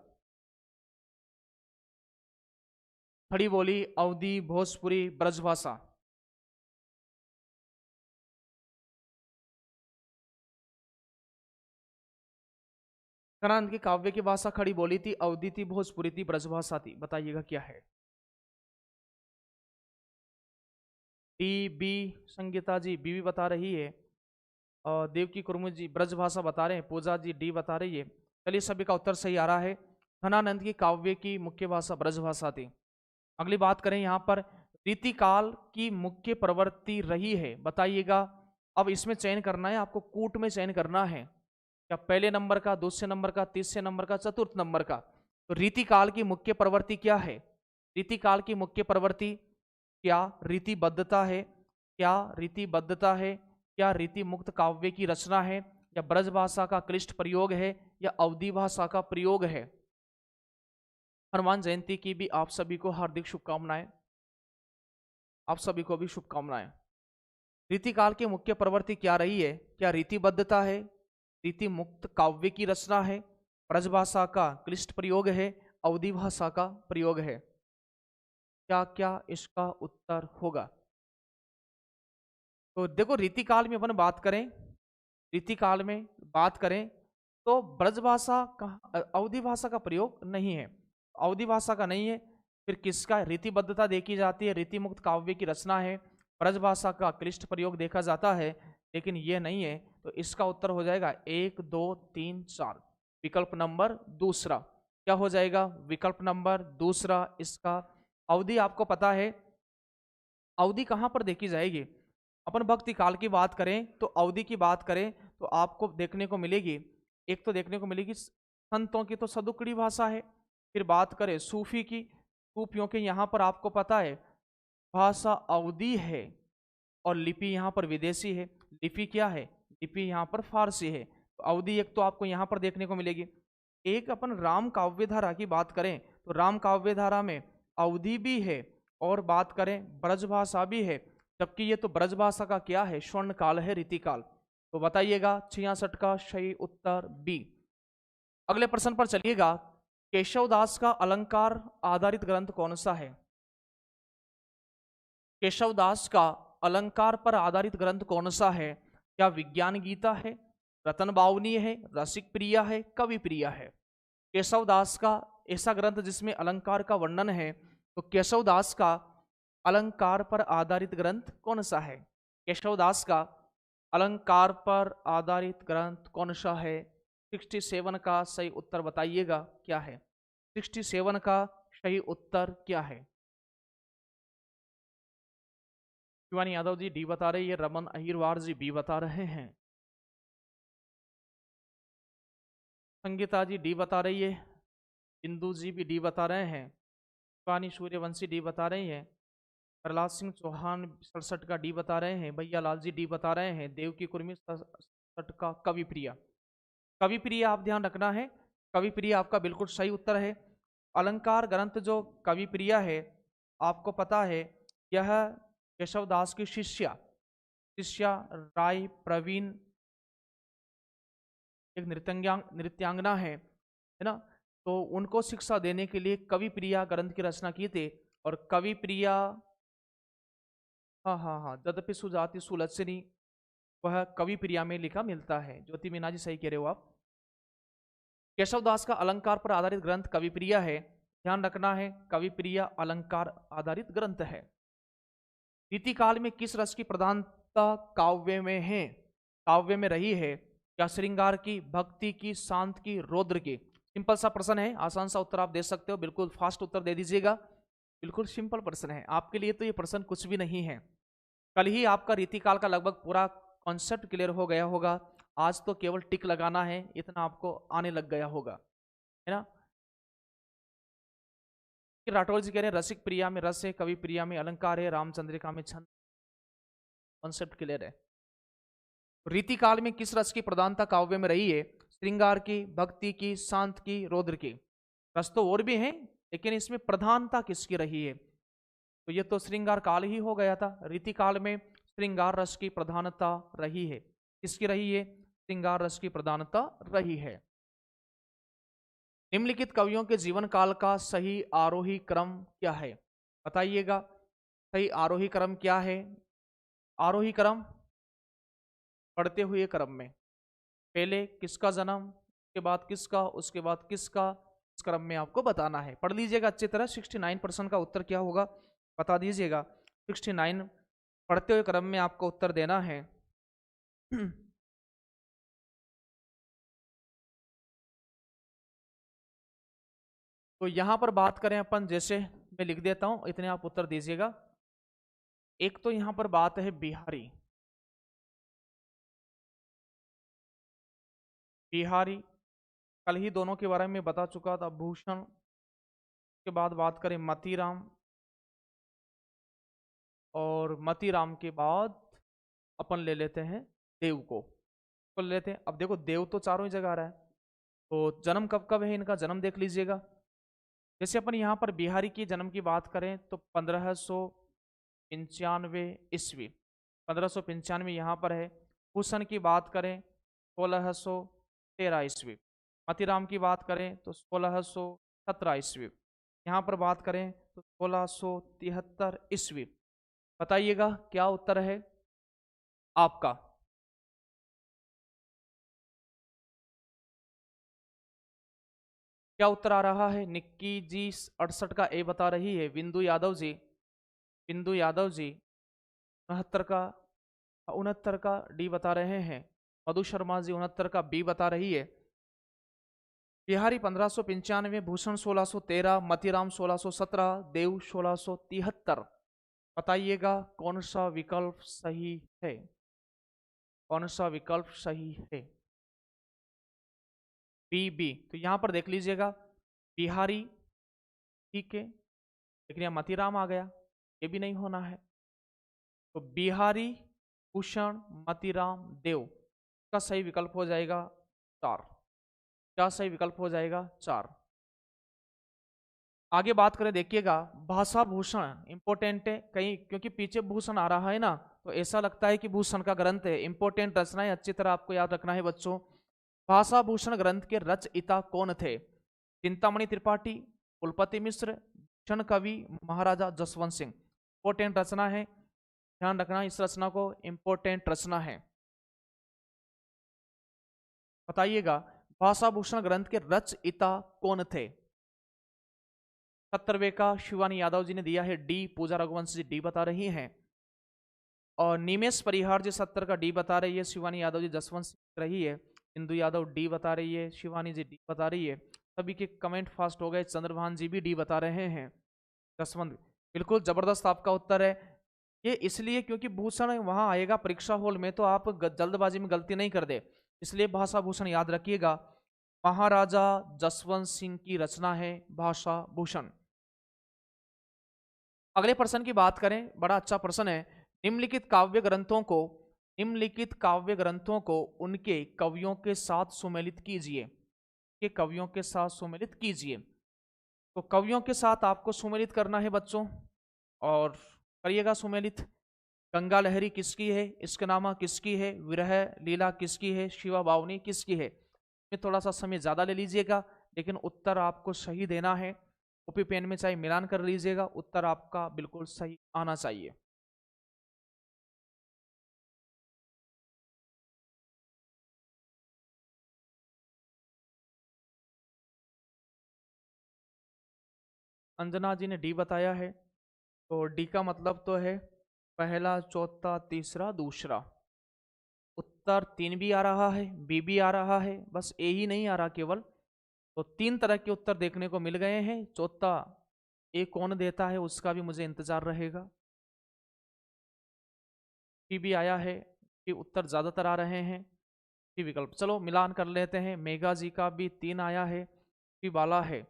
खड़ी बोली, अवधी, भोजपुरी, ब्रजभाषा। घनानंद की काव्य की भाषा खड़ी बोली थी, अवधी थी, भोजपुरी थी, ब्रजभाषा थी, बताइएगा क्या है? D B, Sangeeta ji B भी बता रही है, और देवकी कुर्मू जी ब्रजभाषा बता रहे हैं, पूजा जी डी बता रही है। चलिए सभी का उत्तर सही आ रहा है। घनानंद की काव्य की मुख्य भाषा ब्रजभाषा थी। अगली बात करें यहाँ पर, रीतिकाल की मुख्य प्रवृत्ति रही है, बताइएगा। अब इसमें चयन करना है आपको, कूट में चयन करना है, क्या पहले नंबर का, दूसरे नंबर का, तीसरे नंबर का, चतुर्थ नंबर का? तो रीतिकाल की मुख्य प्रवृत्ति क्या है? रीतिकाल की मुख्य प्रवृत्ति, क्या रीतिबद्धता है, क्या रीतिबद्धता है, क्या रीति मुक्त काव्य की रचना है, या ब्रज भाषा का क्लिष्ट प्रयोग है, या अवधी भाषा का प्रयोग है? हनुमान जयंती की भी आप सभी को हार्दिक शुभकामनाएं, आप सभी को भी शुभकामनाएं। रीतिकाल की मुख्य प्रवृत्ति क्या रही है? क्या रीतिबद्धता है, रीति मुक्त काव्य की रचना है, ब्रजभाषा का क्लिष्ट प्रयोग है, अवधी भाषा का प्रयोग है? क्या क्या इसका उत्तर होगा? तो देखो, रीतिकाल में अपन बात करें, रीतिकाल में बात करें तो ब्रजभाषा का, अवधी भाषा का प्रयोग नहीं है, अवधी भाषा का नहीं है। फिर किसका रीतिबद्धता देखी जाती है, रीति मुक्त काव्य की रचना है, ब्रजभाषा का क्लिष्ट प्रयोग देखा जाता है, लेकिन ये नहीं है। तो इसका उत्तर हो जाएगा 1 2 3 4, विकल्प नंबर दूसरा। क्या हो जाएगा? विकल्प नंबर दूसरा इसका। अवधि आपको पता है, अवधि कहां पर देखी जाएगी? अपन भक्ति काल की बात करें तो अवधि की बात करें तो आपको देखने को मिलेगी, एक तो देखने को मिलेगी संतों की तो सदुकड़ी भाषा है। फिर बात करें सूफी की, सूफियों के यहाँ पर आपको पता है भाषा अवधि है, और लिपि यहाँ पर विदेशी है। लिपि क्या है? लिपि यहाँ पर फारसी है। तो अवधि एक तो आपको यहाँ पर देखने को मिलेगी। एक अपन राम काव्य धारा की बात करें तो राम काव्य धारा में अवधि भी है, और बात करें ब्रजभाषा भी है, जबकि ये तो ब्रजभाषा का क्या है? स्वर्ण काल है, रीतिकाल। तो बताइएगा 66 का सही उत्तर बी। अगले प्रश्न पर चलिएगा, केशवदास का अलंकार आधारित ग्रंथ कौन सा है? केशवदास का अलंकार पर आधारित ग्रंथ कौन सा है? क्या विज्ञान गीता है, रतन बावनी है, रसिक प्रिया है, कवि प्रिया है? केशव दास का ऐसा ग्रंथ जिसमें अलंकार का वर्णन है, तो केशव दास का अलंकार पर आधारित ग्रंथ कौन सा है? केशव दास का अलंकार पर आधारित ग्रंथ कौन सा है? 67 का सही उत्तर बताइएगा क्या है? 67 का सही उत्तर क्या है? शिवानी यादव जी डी बता रही है, रमन अहिरवार जी बी बता रहे हैं, संगीता जी डी बता रही है, इंदू जी भी डी बता रहे हैं, शिवानी सूर्यवंशी डी बता रही है, प्रहलाद सिंह चौहान 67 का डी बता रहे हैं, भैया लाल जी डी बता रहे हैं, देव की कुर्मी 67 का कवि प्रिया। कवि प्रिया आप ध्यान रखना है, कवि प्रिया आपका बिल्कुल सही उत्तर है। अलंकार ग्रंथ जो कवि प्रिया है, आपको पता है यह केशव दास की शिष्या राय प्रवीण एक नृत्यांगना है ना, तो उनको शिक्षा देने के लिए कवि प्रिया ग्रंथ की रचना की थी। और कवि प्रिया, हाँ हाँ हाँ, यद्यपि सुजाति सुलक्षणी, वह कवि प्रिया में लिखा मिलता है। ज्योति मीना जी सही कह रहे हो आप। केशव दास का अलंकार पर आधारित ग्रंथ कवि प्रिया है, ध्यान रखना है, कवि प्रिया अलंकार आधारित ग्रंथ है। रीतिकाल में किस रस की प्रधानता काव्य में है, काव्य में रही है? क्या श्रृंगार की, भक्ति की, शांत की, रौद्र की? सिंपल सा प्रश्न है, आसान सा उत्तर आप दे सकते हो, बिल्कुल फास्ट उत्तर दे दीजिएगा। बिल्कुल सिंपल प्रश्न है, आपके लिए तो ये प्रश्न कुछ भी नहीं है। कल ही आपका रीतिकाल का लगभग पूरा कॉन्सेप्ट क्लियर हो गया होगा, आज तो केवल टिक लगाना है, इतना आपको आने लग गया होगा, है ना। राठौर जी कह रहे हैं रसिक प्रिया में रस है, कवि प्रिया में अलंकार है, रामचंद्रिका में छंद। कॉन्सेप्ट क्लियर है। रीतिकाल में किस रस की प्रधानता काव्य में रही है? श्रृंगार की, भक्ति की, शांत की, रौद्र की? रस तो और भी हैं, लेकिन इसमें प्रधानता किसकी रही है? तो ये तो श्रृंगार काल ही हो गया था। रीतिकाल में श्रृंगार रस की प्रधानता रही है। किसकी रही है? श्रृंगार रस की प्रधानता रही है। निम्नलिखित कवियों के जीवन काल का सही आरोही क्रम क्या है? बताइएगा, सही आरोही क्रम क्या है? आरोही क्रम बढ़ते हुए क्रम में पहले किसका जन्म, उसके बाद किसका, उसके बाद किसका, इस क्रम में आपको बताना है। पढ़ लीजिएगा अच्छी तरह। 69% का उत्तर क्या होगा बता दीजिएगा। 69 पढ़ते हुए क्रम में आपको उत्तर देना है। तो यहां पर बात करें अपन, जैसे मैं लिख देता हूं, इतने आप उत्तर दीजिएगा। एक तो यहां पर बात है बिहारी, बिहारी कल ही दोनों के बारे में बता चुका था, भूषण के बाद बात करें मतीराम, और मतीराम के बाद अपन ले लेते हैं देव को ले लेते हैं। अब देखो देव तो चारों ही जगह आ रहा है, तो जन्म कब कब है इनका, जन्म देख लीजिएगा। जैसे अपन यहाँ पर बिहारी की जन्म की बात करें तो 1595 ईस्वी, 1595 यहाँ पर है। भूषण की बात करें 1613 ईस्वी। मतीराम की बात करें तो 1617 ईस्वी। यहाँ पर बात करें तो 1673 ईस्वी। बताइएगा क्या उत्तर है आपका? क्या उत्तर आ रहा है? निक्की जी 68 का ए बता रही है, बिंदु यादव जी, बिंदु यादव जी 69 का, 69 का डी बता रहे हैं, मधु शर्मा जी 69 का बी बता रही है। बिहारी 1595, भूषण 1613, मतीराम 1617, देव 1673। बताइएगा कौन सा विकल्प सही है, कौन सा विकल्प सही है? B B. तो यहां पर देख लीजिएगा, बिहारी ठीक है, लेकिन यहां मतीराम आ गया, ये भी नहीं होना है। तो बिहारी, भूषण, मतीराम, देव का सही विकल्प हो जाएगा 4। क्या सही विकल्प हो जाएगा? 4। आगे बात करें, देखिएगा भाषा भूषण इंपॉर्टेंट है कहीं, क्योंकि पीछे भूषण आ रहा है ना, तो ऐसा लगता है कि भूषण का ग्रंथ है। इंपॉर्टेंट रचना है, अच्छी तरह आपको याद रखना है बच्चों। भाषा भूषण ग्रंथ के रचयिता कौन थे? चिंतामणि त्रिपाठी, कुलपति मिश्र, भूषण कवि, महाराजा जसवंत सिंह। इंपॉर्टेंट रचना है, ध्यान रखना इस रचना को, इंपॉर्टेंट रचना है। बताइएगा भाषा भूषण ग्रंथ के रचयिता कौन थे? 70वें का शिवानी यादव जी ने दिया है डी, पूजा रघुवंश जी डी बता रही हैं। और निमेश परिहार जी 70 का डी बता रही है, शिवानी यादव जी जसवंत रही है, इंदु यादव डी बता रही है, शिवानी जी डी बता रही है। सभी के कमेंट फास्ट हो गए, चंद्रभान जी भी डी बता रहे हैं, जसवंत बिल्कुल जबरदस्त आपका उत्तर है। ये इसलिए क्योंकि भूषण वहां आएगा परीक्षा हॉल में, तो आप जल्दबाजी में गलती नहीं कर दे, इसलिए भाषा भूषण याद रखिएगा। महाराजा जसवंत सिंह की रचना है भाषा भूषण। अगले प्रश्न की बात करें, बड़ा अच्छा प्रश्न है। निम्नलिखित काव्य ग्रंथों को उनके कवियों के साथ सुमेलित कीजिए, के कवियों के साथ सुमेलित कीजिए। तो कवियों के साथ आपको सुमेलित करना है बच्चों, और करिएगा सुमेलित। गंगा लहरी किसकी है? इश्कनामा किसकी है? विरह लीला किसकी है? शिवा बावनी किसकी है? में थोड़ा सा समय ज्यादा ले लीजिएगा, लेकिन उत्तर आपको सही देना है। कॉपी पेन में चाहे मिलान कर लीजिएगा, उत्तर आपका बिल्कुल सही आना चाहिए। अंजना जी ने डी बताया है, तो डी का मतलब तो है पहला, चौथा, तीसरा, दूसरा। उत्तर 3 भी आ रहा है, बी भी आ रहा है, बस ए ही नहीं आ रहा केवल। तो 3 तरह के उत्तर देखने को मिल गए हैं। चौथा ए कौन देता है उसका भी मुझे इंतजार रहेगा। बी भी आया है, कि उत्तर ज्यादातर आ रहे हैं बी विकल्प। चलो मिलान कर लेते हैं, मेगा जी का भी 3 आया है, बी वाला है।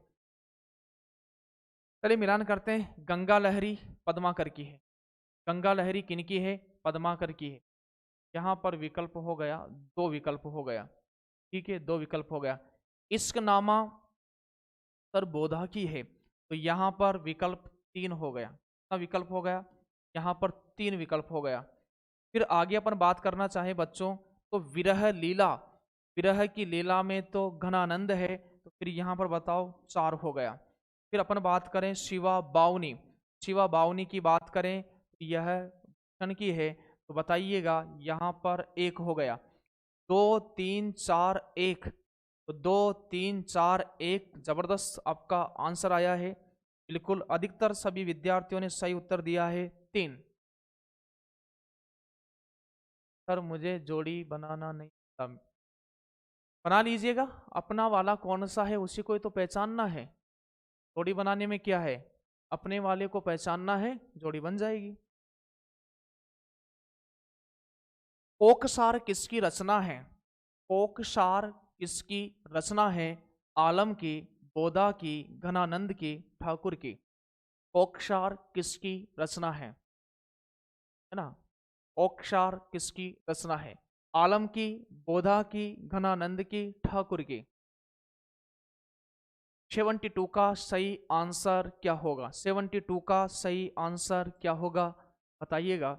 चलिए मिलान करते हैं। गंगा लहरी पद्माकर की है, गंगा लहरी किनकी है? पद्माकर की है। यहाँ पर विकल्प हो गया, 2 विकल्प हो गया, ठीक है, 2 विकल्प हो गया। इश्कनामा सरबोधा की है, तो यहाँ पर विकल्प 3 हो गया। कितना विकल्प हो गया? यहाँ पर 3 विकल्प हो गया। फिर आगे अपन बात करना चाहे बच्चों, तो विरह लीला, विरह की लीला में तो घनानंद है, तो फिर यहाँ पर बताओ 4 हो गया। फिर अपन बात करें शिवा बावनी, शिवा बावनी की बात करें तो यह भूषण की है, तो बताइएगा यहाँ पर 1 हो गया। 2 3 4 1, तो 2 3 4 1 जबरदस्त आपका आंसर आया है। बिल्कुल अधिकतर सभी विद्यार्थियों ने सही उत्तर दिया है 3। सर मुझे जोड़ी बनाना नहीं आता। बना लीजिएगा, अपना वाला कौन सा है उसी को ही तो पहचानना है। जोड़ी बनाने में क्या है, अपने वाले को पहचानना है, जोड़ी बन जाएगी। कोकसार किसकी रचना है? कोकसार किसकी रचना है? आलम की, बोधा की, घनानंद की, ठाकुर की। कोकसार किसकी रचना है ना? कोकसार किसकी रचना है? आलम की, बोधा की, घनानंद की, ठाकुर की। 72 का सही आंसर क्या होगा? 72 का सही आंसर क्या होगा बताइएगा।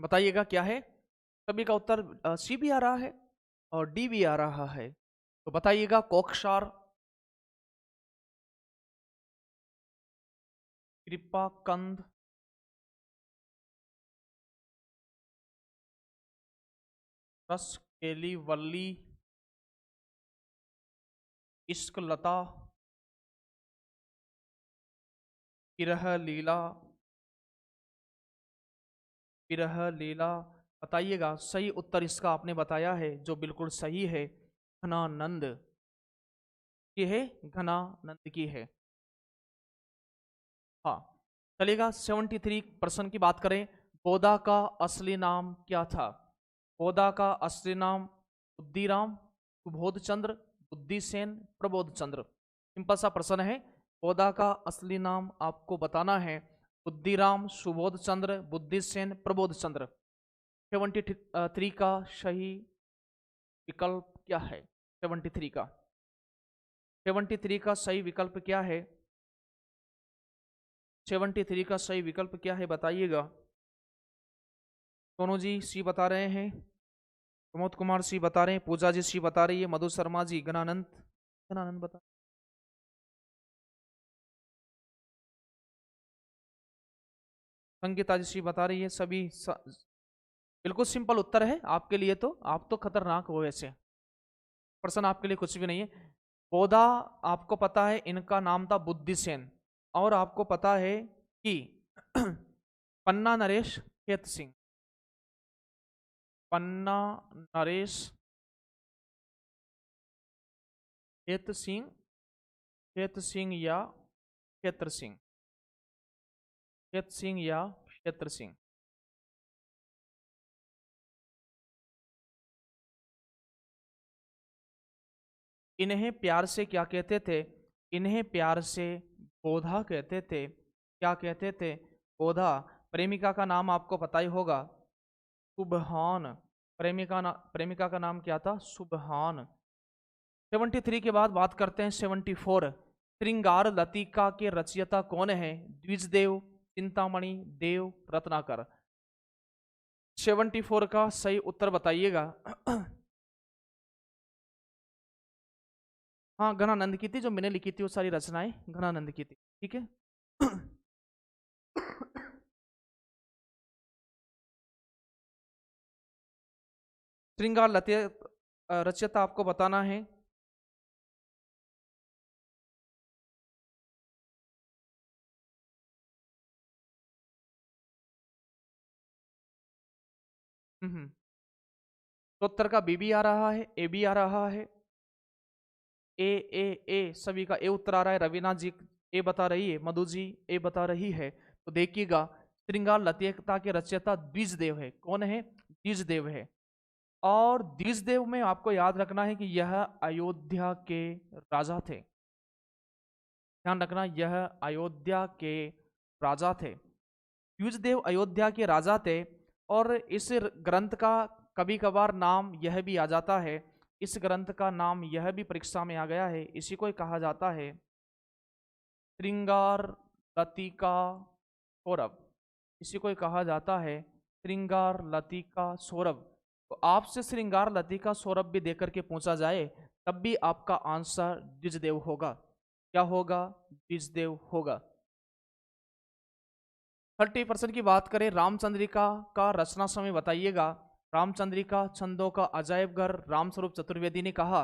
बताइएगा क्या है? सभी का उत्तर सी भी आ रहा है और डी भी आ रहा है, तो बताइएगा कोकसार। कृपा कंद, रस केली वल्ली, इश्क लता, विरह लीला, विरह लीला। बताइएगा सही उत्तर इसका आपने बताया है, जो बिल्कुल सही है, घनानंद की है, घनानंद की है। हाँ चलिएगा 73 प्रश्न की बात करें। बोधा का असली नाम क्या था? बोधा का असली नाम बुद्धिराम, सुबोध चंद्र, बुद्धिसेन, प्रबोध चंद्र। सिंपल सा प्रश्न है, बोधा का असली नाम आपको बताना है। बुद्धिराम, सुबोध चंद्र, बुद्धिसेन, प्रबोध चंद्र। 73 का सही विकल्प क्या है? 73 का 73 का सही विकल्प क्या है? 73 का सही विकल्प क्या है बताइएगा। सोनू जी सी बता रहे हैं, प्रमोद कुमार सी बता रहे हैं, पूजा जी सी बता रही है, मधु शर्मा जी, गणानंद बता, संगीता जी सी बता रही है। बिल्कुल सिंपल उत्तर है आपके लिए, तो आप तो खतरनाक हो वैसे, प्रश्न आपके लिए कुछ भी नहीं है। पौधा आपको पता है इनका नाम था बुद्धिसेन, और आपको पता है कि पन्ना नरेश खेत सिंह, पन्ना नरेश खेत सिंह या क्षेत्र सिंह, खेत सिंह या क्षेत्र सिंह। इन्हें प्यार से क्या कहते थे? इन्हें प्यार से पौधा कहते थे। क्या कहते थे? पौधा। प्रेमिका का नाम आपको पता ही होगा, सुबहान। प्रेमिका का नाम क्या था? सुबहान। 73 के बाद बात करते हैं 74। श्रृंगार लतिका के रचयिता कौन है? द्विजदेव, चिंतामणि, देव, रत्नाकर। 74 का सही उत्तर बताइएगा। हाँ, घनानंद की थी, जो मैंने लिखी थी वो सारी रचनाएं घनानंद की थी, ठीक है। श्रृंगार रचयिता आपको बताना है। तो उत्तर का बी भी आ रहा है, ए भी आ रहा है। ए सभी का ए उत्तर आ रहा है। रवीना जी ए बता रही है, मधु जी ए बता रही है। तो देखिएगा, श्रृंगार लतिका के रचयिता द्विजदेव है। कौन है? द्विजदेव है। और द्विजदेव में आपको याद रखना है कि यह अयोध्या के राजा थे। ध्यान रखना, यह अयोध्या के राजा थे। द्विजदेव अयोध्या के राजा थे। और इस ग्रंथ का कभी कभार नाम यह भी आ जाता है, इस ग्रंथ का नाम यह भी परीक्षा में आ गया है, इसी को कहा जाता है श्रृंगार लतिका सौरभ। इसी को कहा जाता है श्रृंगार लतिका सौरभ। तो आपसे श्रृंगार लतिका सौरभ भी देकर के पूछा जाए, तब भी आपका आंसर द्विजदेव होगा। क्या होगा? द्विजदेव होगा। 30% की बात करें, रामचंद्रिका का रचना समय बताइएगा। रामचंद्रिका छंदों का अजायब घर, रामस्वरूप चतुर्वेदी ने कहा।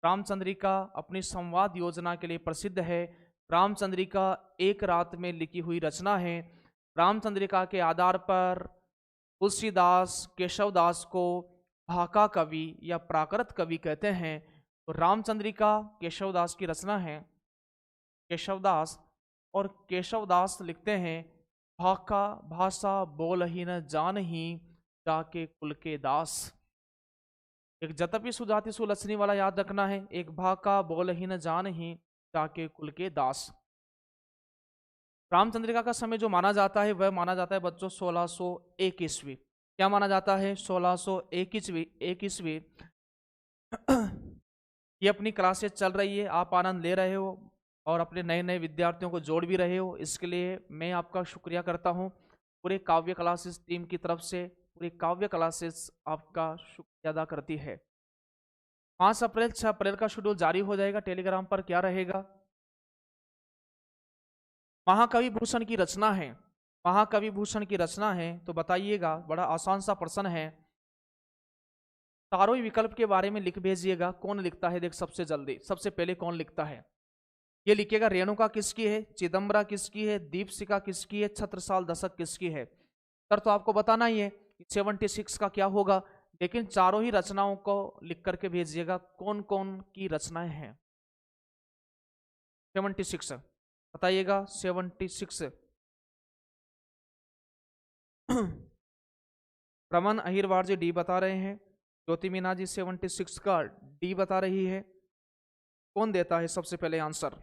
रामचंद्रिका अपनी संवाद योजना के लिए प्रसिद्ध है। रामचंद्रिका एक रात में लिखी हुई रचना है। रामचंद्रिका के आधार पर तुलसीदास केशवदास को भाका कवि या प्राकृत कवि कहते हैं। तो रामचंद्रिका केशवदास की रचना है। केशवदास, और केशवदास लिखते हैं, भाका भाषा बोल ही न जान ही, जाके कुल के दास। एक जतपि सुजाति सुलक्षणी वाला याद रखना है, एक भाका बोल ही न जान ही, जाके कुल के दास। रामचंद्रिका का समय जो माना जाता है वह माना जाता है बच्चों 1601 ईस्वी। क्या माना जाता है? 1601 ईस्वी। ये अपनी क्लासेस चल रही है, आप आनंद ले रहे हो और अपने नए नए विद्यार्थियों को जोड़ भी रहे हो, इसके लिए मैं आपका शुक्रिया करता हूँ। पूरे काव्य क्लासेस टीम की तरफ से पूरी काव्य क्लासेस आपका शुक्रिया अदा करती है। 5 अप्रैल 6 अप्रैल का शेड्यूल जारी हो जाएगा। टेलीग्राम पर क्या रहेगा? महाकवि भूषण की रचना है। महाकवि भूषण की रचना है, तो बताइएगा, बड़ा आसान सा प्रश्न है। चारों ही विकल्प के बारे में लिख भेजिएगा। कौन लिखता है? देख, सबसे जल्दी सबसे पहले कौन लिखता है ये लिखिएगा। रेणुका किसकी है? चिदम्बरा किसकी है? दीपशिखा किसकी है? छत्रसाल दशक किसकी है? सर तो आपको बताना ही है 76 का क्या होगा, लेकिन चारों ही रचनाओं को लिख करके भेजिएगा कौन कौन की रचनाएं हैं। 76 बताइएगा। 76 रमन अहिरवार जी डी बता रहे हैं। ज्योति मीना जी 76 का डी बता रही है। कौन देता है सबसे पहले आंसर?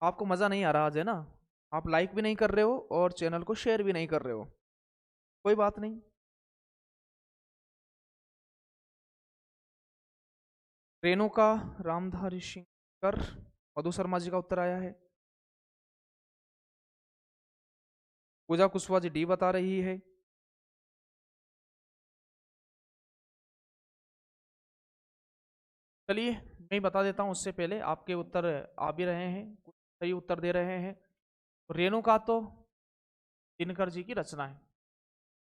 आपको मजा नहीं आ रहा आज, है ना? आप लाइक भी नहीं कर रहे हो और चैनल को शेयर भी नहीं कर रहे हो, कोई बात नहीं। रेणुका रामधारी सिंह मधु शर्मा जी का उत्तर आया है। पूजा कुशवाहा जी डी बता रही है। चलिए मैं बता देता हूं, उससे पहले आपके उत्तर आ भी रहे हैं, कुछ सही उत्तर दे रहे हैं। रेणुका तो दिनकर जी की रचना है,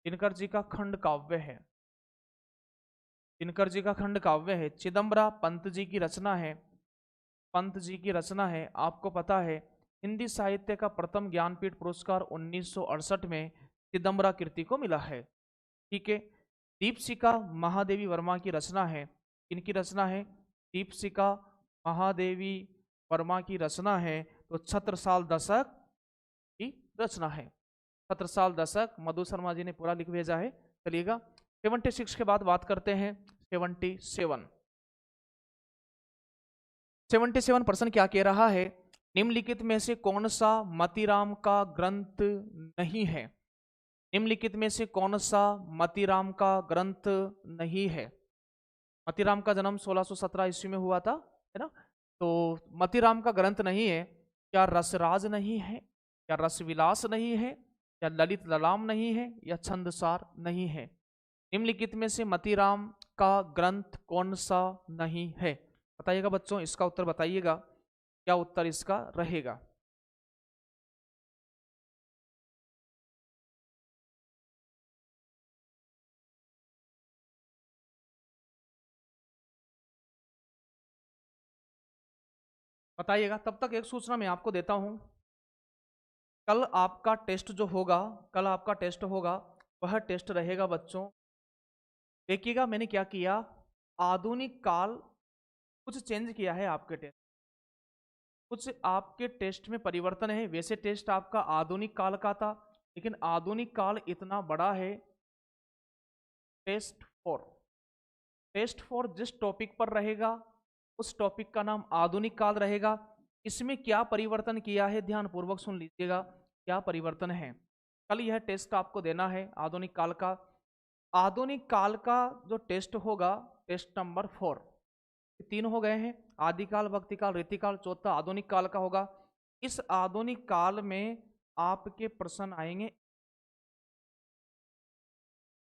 दिनकर जी का खंड काव्य है, दिनकर जी का खंड काव्य है। चिदम्बरा पंत जी की रचना है, पंत जी की रचना है। आपको पता है हिंदी साहित्य का प्रथम ज्ञानपीठ पुरस्कार 1968 में चिदम्बरा कीर्ति को मिला है। ठीक है। दीपशिखा महादेवी वर्मा की रचना है, किनकी रचना है? दीपशिखा महादेवी वर्मा की रचना है। तो छत्रसाल दशक की रचना है, छत्रसाल दशक। मधु शर्मा जी ने पूरा लिख भेजा है। चलिएगा 76 के बाद बात करते हैं 77। 77 प्रश्न क्या कह रहा है? निम्नलिखित में से कौन सा मतीराम का ग्रंथ नहीं है? निम्नलिखित में से कौन सा मतीराम का ग्रंथ नहीं है? मतीराम का जन्म 1617 ईस्वी में हुआ था, है ना? तो मतीराम का ग्रंथ नहीं है। क्या रसराज नहीं है, या रसविलास नहीं है, या ललित ललाम नहीं है, या छंदसार नहीं है? निम्नलिखित में से मतीराम का ग्रंथ कौन सा नहीं है? बताइएगा बच्चों, इसका उत्तर बताइएगा, क्या उत्तर इसका रहेगा? बताइएगा। तब तक एक सूचना मैं आपको देता हूं, कल आपका टेस्ट जो होगा, कल आपका टेस्ट होगा, वह टेस्ट रहेगा बच्चों, देखिएगा मैंने क्या किया, आधुनिक काल, कुछ चेंज किया है आपके टेस्ट, कुछ आपके टेस्ट में परिवर्तन है। वैसे टेस्ट आपका आधुनिक काल का था, लेकिन आधुनिक काल इतना बड़ा है। टेस्ट फोर, टेस्ट फोर जिस टॉपिक पर रहेगा उस टॉपिक का नाम आधुनिक काल रहेगा। इसमें क्या परिवर्तन किया है, ध्यान पूर्वक सुन लीजिएगा, क्या परिवर्तन है। कल यह टेस्ट आपको देना है आधुनिक काल का। आधुनिक काल का जो टेस्ट होगा, टेस्ट नंबर 4, तीन हो गए हैं, आदिकाल, भक्तिकाल, रीतिकाल, चौथा आधुनिक काल का होगा। इस आधुनिक काल में आपके प्रश्न आएंगे,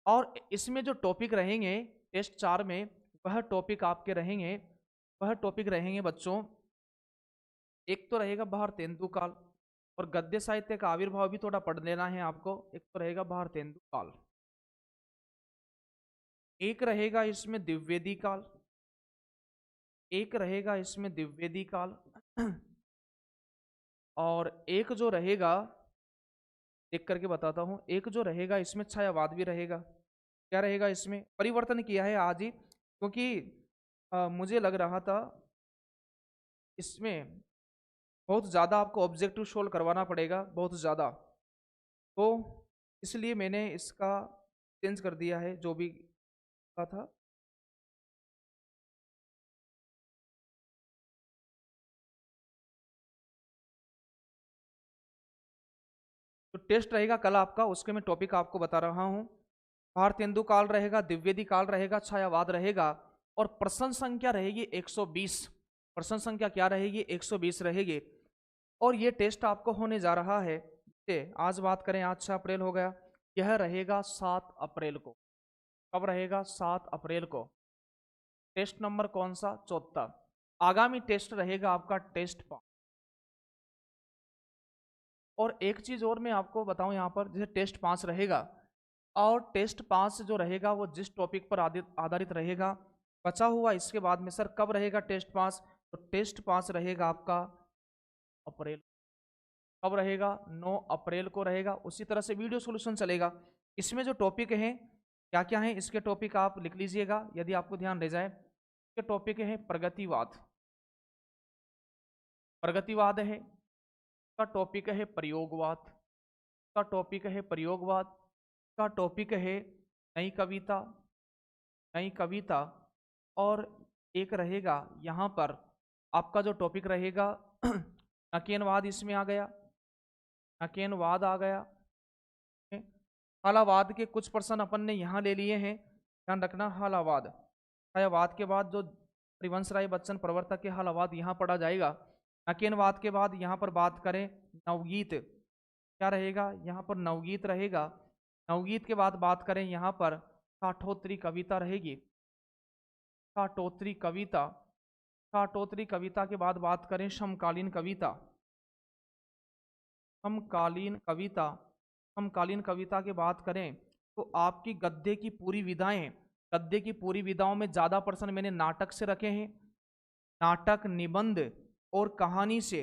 और इसमें जो टॉपिक रहेंगे टेस्ट 4 में, वह टॉपिक आपके रहेंगे, वह टॉपिक रहेंगे बच्चों, एक तो रहेगा भारतेंदु काल, और गद्य साहित्य का आविर्भाव भी थोड़ा पढ़ लेना है आपको। एक तो रहेगा भारतेंदु काल, एक रहेगा इसमें द्विवेदी काल, एक रहेगा इसमें द्विवेदी काल, और एक जो रहेगा, देख करके बताता हूं, एक जो रहेगा इसमें छायावाद भी रहेगा। क्या रहेगा इसमें? परिवर्तन किया है आज ही, क्योंकि मुझे लग रहा था इसमें बहुत ज़्यादा आपको ऑब्जेक्टिव सोल्व करवाना पड़ेगा, बहुत ज़्यादा, तो इसलिए मैंने इसका चेंज कर दिया है जो भी था। तो टेस्ट रहेगा कल आपका, उसके मैं टॉपिक आपको बता रहा हूँ। भारतेंदु काल रहेगा, द्विवेदी काल रहेगा, छायावाद रहेगा, और प्रश्न संख्या रहेगी 120। प्रश्न संख्या क्या रहेगी? 120 रहेगी। और ये टेस्ट आपको होने जा रहा है, आज बात करें, आज 6 अप्रैल हो गया, यह रहेगा 7 अप्रैल को। कब रहेगा? 7 अप्रैल को। टेस्ट नंबर कौन सा? चौथा। आगामी टेस्ट रहेगा आपका टेस्ट 5। और एक चीज और मैं आपको बताऊं यहाँ पर, जैसे टेस्ट 5 रहेगा, और टेस्ट 5 जो रहेगा वो जिस टॉपिक पर आधारित रहेगा, बचा हुआ इसके बाद में, सर कब रहेगा टेस्ट 5? तो टेस्ट 5 रहेगा आपका अप्रैल। कब रहेगा? 9 अप्रैल को रहेगा। उसी तरह से वीडियो सॉल्यूशन चलेगा। इसमें जो टॉपिक हैं क्या क्या है, इसके टॉपिक आप लिख लीजिएगा यदि आपको ध्यान रह जाए। इसके टॉपिक है प्रगतिवाद, प्रगतिवाद है, का टॉपिक है प्रयोगवाद, का टॉपिक है प्रयोगवाद, का टॉपिक है नई कविता, नई कविता, और एक रहेगा यहाँ पर आपका जो टॉपिक रहेगा नकेनवाद, इसमें आ गया। नकेनवाद आ गया। हालावाद के कुछ प्रश्न अपन ने यहाँ ले लिए हैं, ध्यान रखना। हालावाद, हायावाद के बाद जो हरिवंश राय बच्चन प्रवर्तक के हालावाद यहाँ पढ़ा जाएगा। नकेनवाद के बाद यहाँ पर बात करें नवगीत, क्या रहेगा यहाँ पर? नवगीत रहेगा। नवगीत के बाद बात करें यहाँ पर काठोत्तरी कविता रहेगी। काठोत्तरी कविता, काठोत्तरी कविता के बाद बात करें समकालीन कविता। समकालीन कविता, समकालीन कविता की बात करें तो आपकी गद्य की पूरी विधाएं, गद्य की पूरी विधाओं में ज्यादा प्रश्न मैंने नाटक से रखे हैं। नाटक, निबंध और कहानी से,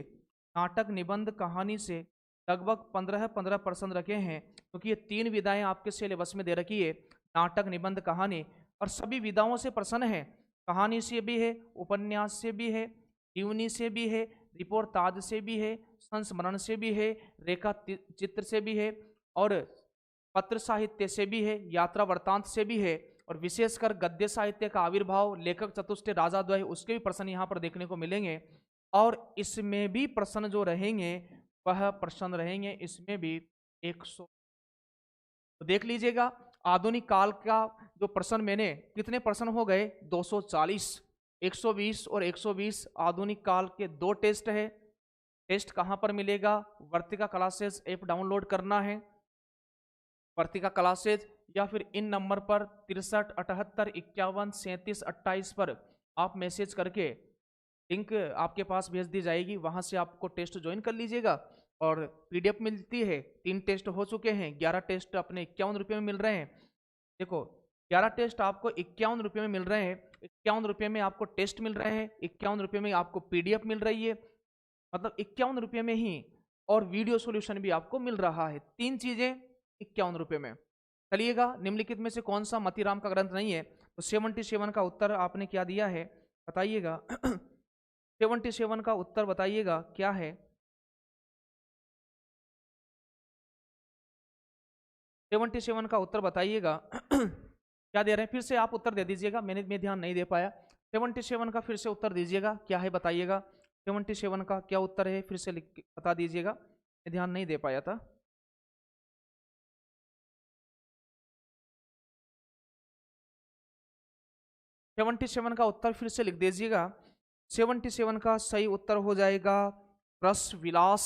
नाटक, निबंध, कहानी से लगभग 15 प्रश्न रखे हैं, क्योंकि ये 3 विधाएं आपके सिलेबस में दे रखी है, नाटक, निबंध, कहानी। और सभी विधाओं से प्रश्न है, कहानी से भी है, उपन्यास से भी है, जीवनी से भी है, रिपोर्टाज से भी है, संस्मरण से भी है, रेखा चित्र से भी है, और पत्र साहित्य से भी है, यात्रा वृत्तांत से भी है, और विशेषकर गद्य साहित्य का आविर्भाव, लेखक चतुष्टय, राजाद्वय, उसके भी प्रश्न यहाँ पर देखने को मिलेंगे। और इसमें भी प्रश्न जो रहेंगे वह प्रश्न रहेंगे इसमें भी 100। तो देख लीजिएगा आधुनिक काल का जो प्रश्न, मैंने कितने प्रश्न हो गए? 240, 120 और 120 आधुनिक काल के 2 टेस्ट है। टेस्ट कहां पर मिलेगा? वर्तिका क्लासेस ऐप डाउनलोड करना है, वर्तिका क्लासेज, या फिर इन नंबर पर 63 78 51 37 28 पर आप मैसेज करके लिंक आपके पास भेज दी जाएगी, वहां से आपको टेस्ट ज्वाइन कर लीजिएगा। और पीडीएफ मिलती है, 3 टेस्ट हो चुके हैं, 11 टेस्ट अपने 51 रुपये में मिल रहे हैं। देखो 11 टेस्ट आपको 51 रुपये में मिल रहे हैं, 51 रुपये में आपको टेस्ट मिल रहे हैं, 51 रुपये में आपको पीडीएफ मिल रही है, मतलब 51 रुपये में ही, और वीडियो सॉल्यूशन भी आपको मिल रहा है। 3 चीजें 51 रुपये में। चलिएगा, निम्नलिखित में से कौन सा मतीराम का ग्रंथ नहीं है? तो 77 का उत्तर आपने क्या दिया है बताइएगा। 77 का उत्तर बताइएगा क्या है? 77 का उत्तर बताइएगा। क्या दे रहे हैं? फिर से आप उत्तर दे दीजिएगा, मैं ध्यान नहीं दे पाया। 77 का फिर से उत्तर दीजिएगा, क्या है बताइएगा। 77 का क्या उत्तर है, फिर से लिख के बता दीजिएगा, मैं ध्यान नहीं दे पाया था। 77 का उत्तर फिर से लिख दीजिएगा। 77 का सही उत्तर हो जाएगा रस विलास।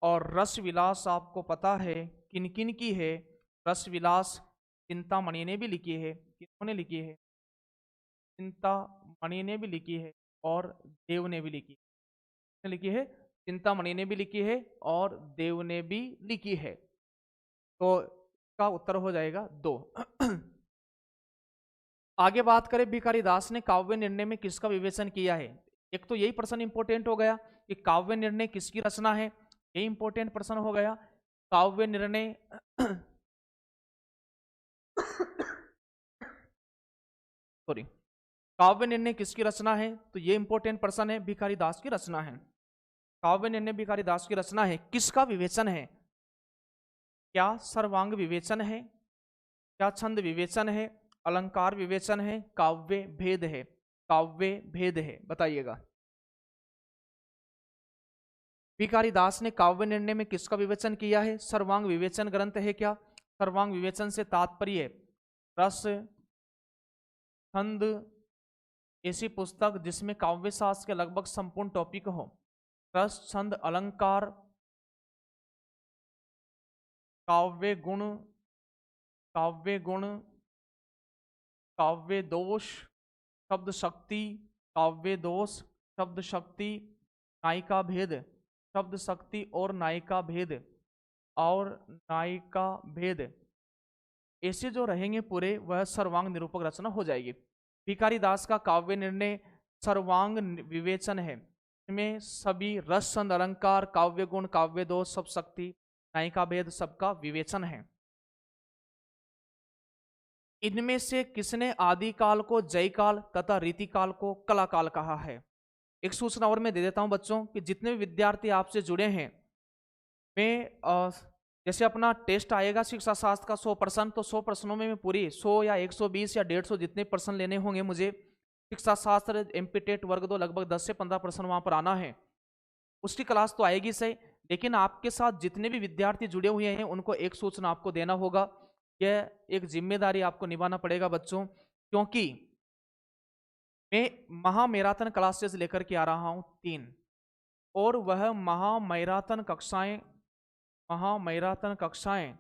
और रस विलास आपको पता है किन किन की है? रस विलास चिंतामणि ने भी लिखी है। किन्होंने लिखी है? चिंतामणि ने भी लिखी है और देव ने भी लिखी है। किसने लिखी है? चिंतामणि ने भी लिखी है और देव ने भी लिखी है। तो इसका उत्तर हो जाएगा 2। आगे बात करें, भिखारी दास ने काव्य निर्णय में किसका विवेचन किया है? एक तो यही प्रश्न इंपॉर्टेंट हो गया कि काव्य निर्णय किसकी रचना है, यही इंपॉर्टेंट प्रश्न हो गया। काव्य निर्णय सॉरी, काव्य निर्णय किसकी रचना है? तो ये इंपॉर्टेंट प्रश्न है, भिखारी दास की रचना है। काव्य निर्णय भिखारी दास की रचना है, किसका विवेचन है? क्या सर्वांग विवेचन है? क्या छंद विवेचन है? अलंकार विवेचन है? काव्य भेद है? काव्य भेद है, बताइएगा। भिखारी दास ने काव्य निर्णय में किसका विवेचन किया है? सर्वांग विवेचन ग्रंथ है क्या? सर्वांग विवेचन से तात्पर्य रस, छंद, ऐसी पुस्तक जिसमें काव्य शास्त्र के लगभग संपूर्ण टॉपिक हो। रस, छंद, अलंकार, काव्य गुण, काव्य गुण, काव्य दोष, शब्द शक्ति, काव्य दोष, शब्द शक्ति, नायिका भेद, शब्द शक्ति और नायिका भेद, और नायिका भेद, ऐसे जो रहेंगे पूरे, वह सर्वांग निरूपक रचना हो जाएगी। भिखारी दास का काव्य निर्णय सर्वांग विवेचन है, इसमें सभी रस, छंद, अलंकार, काव्य गुण, काव्य दोष, शब्द शक्ति, नायिका भेद सबका विवेचन है। इनमें से किसने आदिकाल को जयकाल तथा रीतिकाल को कलाकाल कहा है? एक सूचना और मैं दे देता हूं बच्चों कि जितने भी विद्यार्थी आपसे जुड़े हैं, मैं जैसे अपना टेस्ट आएगा शिक्षा शास्त्र का 100 प्रश्न, तो 100 प्रश्नों में मैं पूरी 100 या 120 या 150 जितने प्रश्न लेने होंगे मुझे। शिक्षा शास्त्र एमपी टेट वर्ग 2 लगभग 10 से 15 प्रश्न वहां पर आना है। उसकी क्लास तो आएगी सही, लेकिन आपके साथ जितने भी विद्यार्थी जुड़े हुए हैं उनको एक सूचना आपको देना होगा। यह एक जिम्मेदारी आपको निभाना पड़ेगा बच्चों, क्योंकि मैं महा मैराथन क्लासेस लेकर के आ रहा हूं 3, और वह महा मैराथन कक्षाएं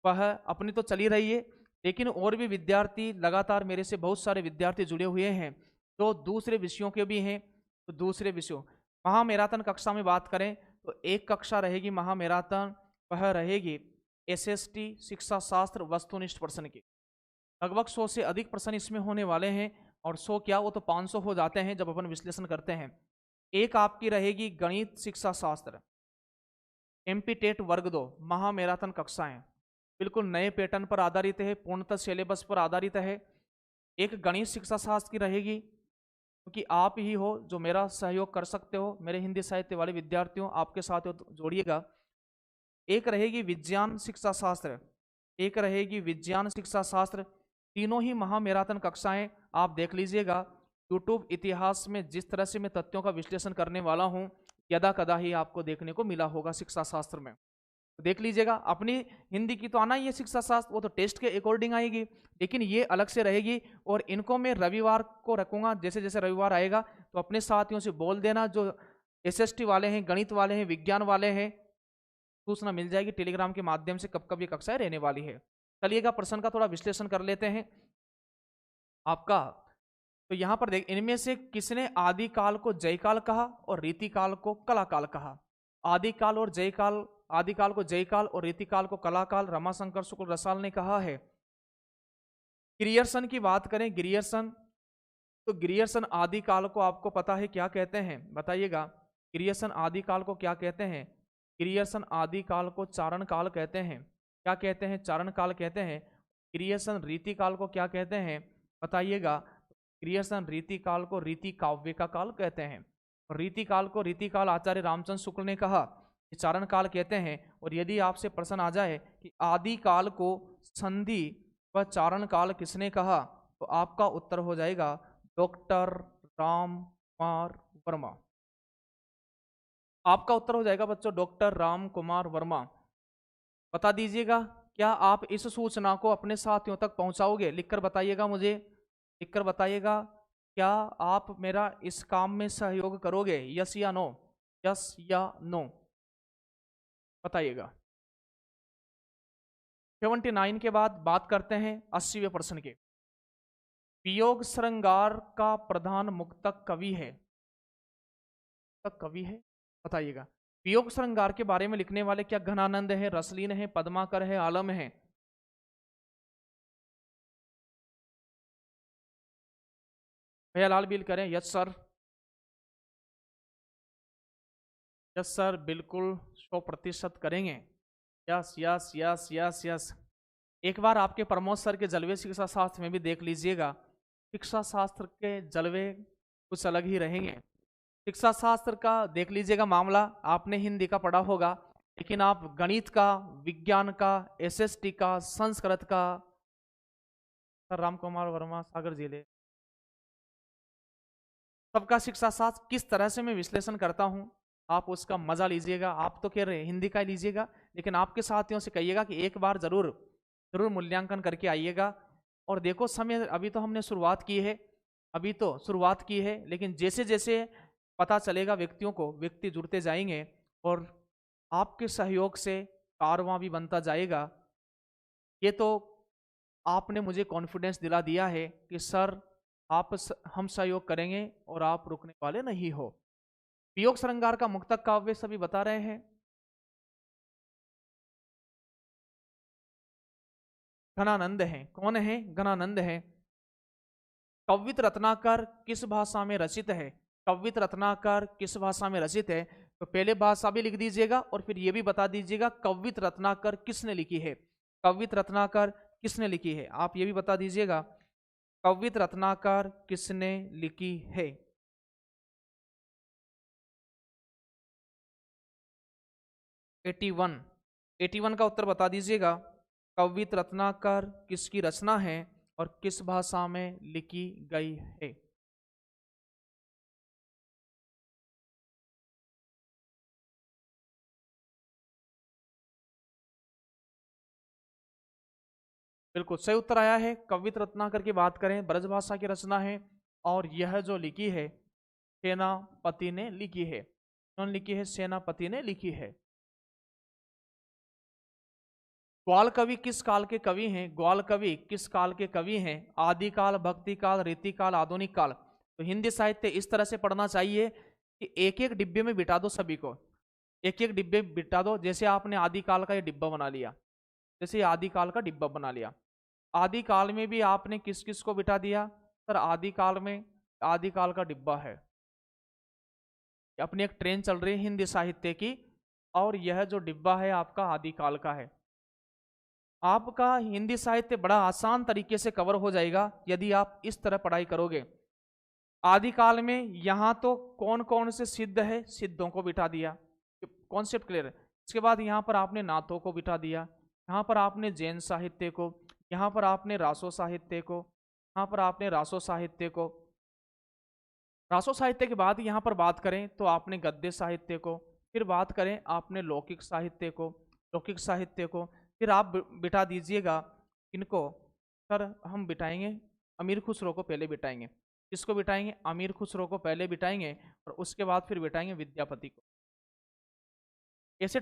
वह अपनी तो चली रही है, लेकिन और भी विद्यार्थी लगातार मेरे से बहुत सारे विद्यार्थी जुड़े हुए हैं जो दूसरे विषयों के भी हैं। तो दूसरे विषयों महा मैराथन कक्षा में बात करें तो एक कक्षा रहेगी महा मैराथन, वह रहेगी एसएसटी शिक्षा शास्त्र वस्तुनिष्ठ प्रश्न की। लगभग 100 से अधिक प्रश्न इसमें होने वाले हैं, और 100 क्या, वो तो 500 हो जाते हैं जब अपन विश्लेषण करते हैं। एक आपकी रहेगी गणित शिक्षा शास्त्र एमपी टेट वर्ग 2 महा मैराथन कक्षाएं, बिल्कुल नए पैटर्न पर आधारित है, पूर्णतः सिलेबस पर आधारित है। एक गणित शिक्षा शास्त्र की रहेगी, क्योंकि आप ही हो जो मेरा सहयोग कर सकते हो, मेरे हिंदी साहित्य वाले विद्यार्थियों, आपके साथ हो तो जोड़िएगा। एक रहेगी विज्ञान शिक्षा शास्त्र, एक रहेगी विज्ञान शिक्षा शास्त्र। तीनों ही महा मैराथन कक्षाएं आप देख लीजिएगा। यूट्यूब इतिहास में जिस तरह से मैं तथ्यों का विश्लेषण करने वाला हूं, यदा कदा ही आपको देखने को मिला होगा शिक्षा शास्त्र में। तो देख लीजिएगा। अपनी हिंदी की तो आना ही है शिक्षा शास्त्र, वो तो टेस्ट के अकॉर्डिंग आएगी, लेकिन ये अलग से रहेगी। और इनको मैं रविवार को रखूंगा, जैसे जैसे रविवार आएगा तो अपने साथियों से बोल देना, जो एसएसटी वाले हैं, गणित वाले हैं, विज्ञान वाले हैं, सूचना मिल जाएगी टेलीग्राम के माध्यम से कब कब ये कक्षाएं रहने वाली है। चलिएगा प्रश्न का थोड़ा विश्लेषण कर लेते हैं आपका। तो यहां पर देख, इनमें से किसने आदिकाल को जयकाल कहा और रीतिकाल को कलाकाल कहा? आदिकाल और जयकाल, आदिकाल को जयकाल और रीतिकाल को कलाकाल रमाशंकर शुक्ल रसाल ने कहा है। ग्रियर्सन की बात करें, ग्रियर्सन, तो ग्रियर्सन आदिकाल को आपको पता है क्या कहते हैं, बताइएगा। ग्रियर्सन आदिकाल को क्या कहते हैं? ग्रियर्सन आदिकाल को चारण काल कहते हैं। क्या कहते हैं? चारण काल कहते हैं। ग्रियर्सन रीतिकाल को क्या कहते हैं, बताइएगा। ग्रियर्सन रीतिकाल को रीति काव्य का काल कहते हैं। और रीतिकाल को रीतिकाल आचार्य रामचंद्र शुक्ल ने कहा, चारण काल कहते हैं। और यदि आपसे प्रश्न आ जाए कि आदिकाल को संधि व चारण काल किसने कहा, तो आपका उत्तर हो जाएगा डॉक्टर राम कुमार वर्मा। आपका उत्तर हो जाएगा बच्चों डॉक्टर राम कुमार वर्मा। बता दीजिएगा, क्या आप इस सूचना को अपने साथियों तक पहुंचाओगे? लिखकर बताइएगा मुझे, लिखकर बताइएगा। क्या आप मेरा इस काम में सहयोग करोगे? यस या नो, यस या नो बताइएगा। 79 के बाद बात करते हैं 80वें प्रश्न के। वियोग श्रृंगार का प्रधान मुक्तक कवि है, कवि है, बताइएगा। वियोग श्रृंगार के बारे में लिखने वाले क्या घनानंद है, रसलीन है, पद्माकर है, आलम है? भैया लाल बिल करें, यस सर, यस सर, बिल्कुल 100% करेंगे। Yes yes yes yes yes. एक बार आपके प्रमोद सर के जलवे शिक्षा शास्त्र में भी देख लीजिएगा। शिक्षा शास्त्र के जलवे कुछ अलग ही रहेंगे। शिक्षा शास्त्र का देख लीजिएगा मामला, आपने हिंदी का पढ़ा होगा, लेकिन आप गणित का, विज्ञान का, एसएसटी का, संस्कृत का, सर राम कुमार वर्मा सागर जिले, सबका शिक्षा शास्त्र किस तरह से मैं विश्लेषण करता हूं, आप उसका मजा लीजिएगा। आप तो कह रहे हैं हिंदी का लीजिएगा, लेकिन आपके साथियों से कहिएगा कि एक बार जरूर जरूर मूल्यांकन करके आइएगा। और देखो समय, अभी तो हमने शुरुआत की है, अभी तो शुरुआत की है, लेकिन जैसे जैसे पता चलेगा व्यक्तियों को, व्यक्ति जुड़ते जाएंगे और आपके सहयोग से कारवां भी बनता जाएगा। ये तो आपने मुझे कॉन्फिडेंस दिला दिया है कि सर हम सहयोग करेंगे और आप रुकने वाले नहीं हो। वियोग श्रृंगार का मुक्तक काव्य सभी बता रहे हैं। घनानंद है। कौन है? घनानंद है। कवित रत्नाकर किस भाषा में रचित है? कवित रत्नाकर किस भाषा में रचित है? तो पहले भाषा भी लिख दीजिएगा और फिर ये भी बता दीजिएगा कवित रत्नाकर किसने लिखी है। कवित रत्नाकर किसने लिखी है, आप ये भी बता दीजिएगा। कवित रत्नाकर किसने लिखी है? 81 का उत्तर बता दीजिएगा। कवित रत्नाकर किसकी रचना है और किस भाषा में लिखी गई है? बिल्कुल सही उत्तर आया है। कवित रत्नाकर की बात करें, ब्रजभाषा की रचना है, और यह जो लिखी है सेनापति ने लिखी है। कौन लिखी है? सेनापति ने लिखी है। ग्वाल कवि किस काल के कवि हैं? ग्वाल कवि किस काल के कवि हैं? आदिकाल, भक्ति काल, रीतिकाल, आधुनिक काल। तो हिंदी साहित्य इस तरह से पढ़ना चाहिए कि एक एक डिब्बे में बिठा दो सभी को, एक एक डिब्बे बिठा दो। जैसे आपने आदिकाल का ये डिब्बा बना लिया, जैसे ये आदिकाल का डिब्बा बना लिया, आदिकाल में भी आपने किस किस को बिठा दिया? सर आदिकाल में आदिकाल का डिब्बा है। अपनी एक ट्रेन चल रही है हिंदी साहित्य की, और यह जो डिब्बा है आपका आदिकाल का है। आपका हिंदी साहित्य बड़ा आसान तरीके से कवर हो जाएगा यदि आप इस तरह पढ़ाई करोगे। आदिकाल में यहां तो कौन कौन से सिद्ध है, सिद्धों को बिठा दिया, कॉन्सेप्ट क्लियर है। इसके बाद यहां पर आपने नाथों को बिठा दिया, यहां पर आपने जैन साहित्य को, यहां पर आपने रासो साहित्य को, यहां पर आपने रासो साहित्य को। रासो साहित्य के बाद यहां पर बात करें तो आपने गद्य साहित्य को, फिर बात करें आपने लौकिक साहित्य को, लौकिक साहित्य को, फिर आप बिठा दीजिएगा इनको। सर हम बिठाएंगे अमीर खुसरो को पहले बिठाएंगे। किसको बिठाएंगे? अमीर खुसरो को पहले बिठाएंगे, और उसके बाद फिर बिठाएंगे विद्यापति को। ऐसे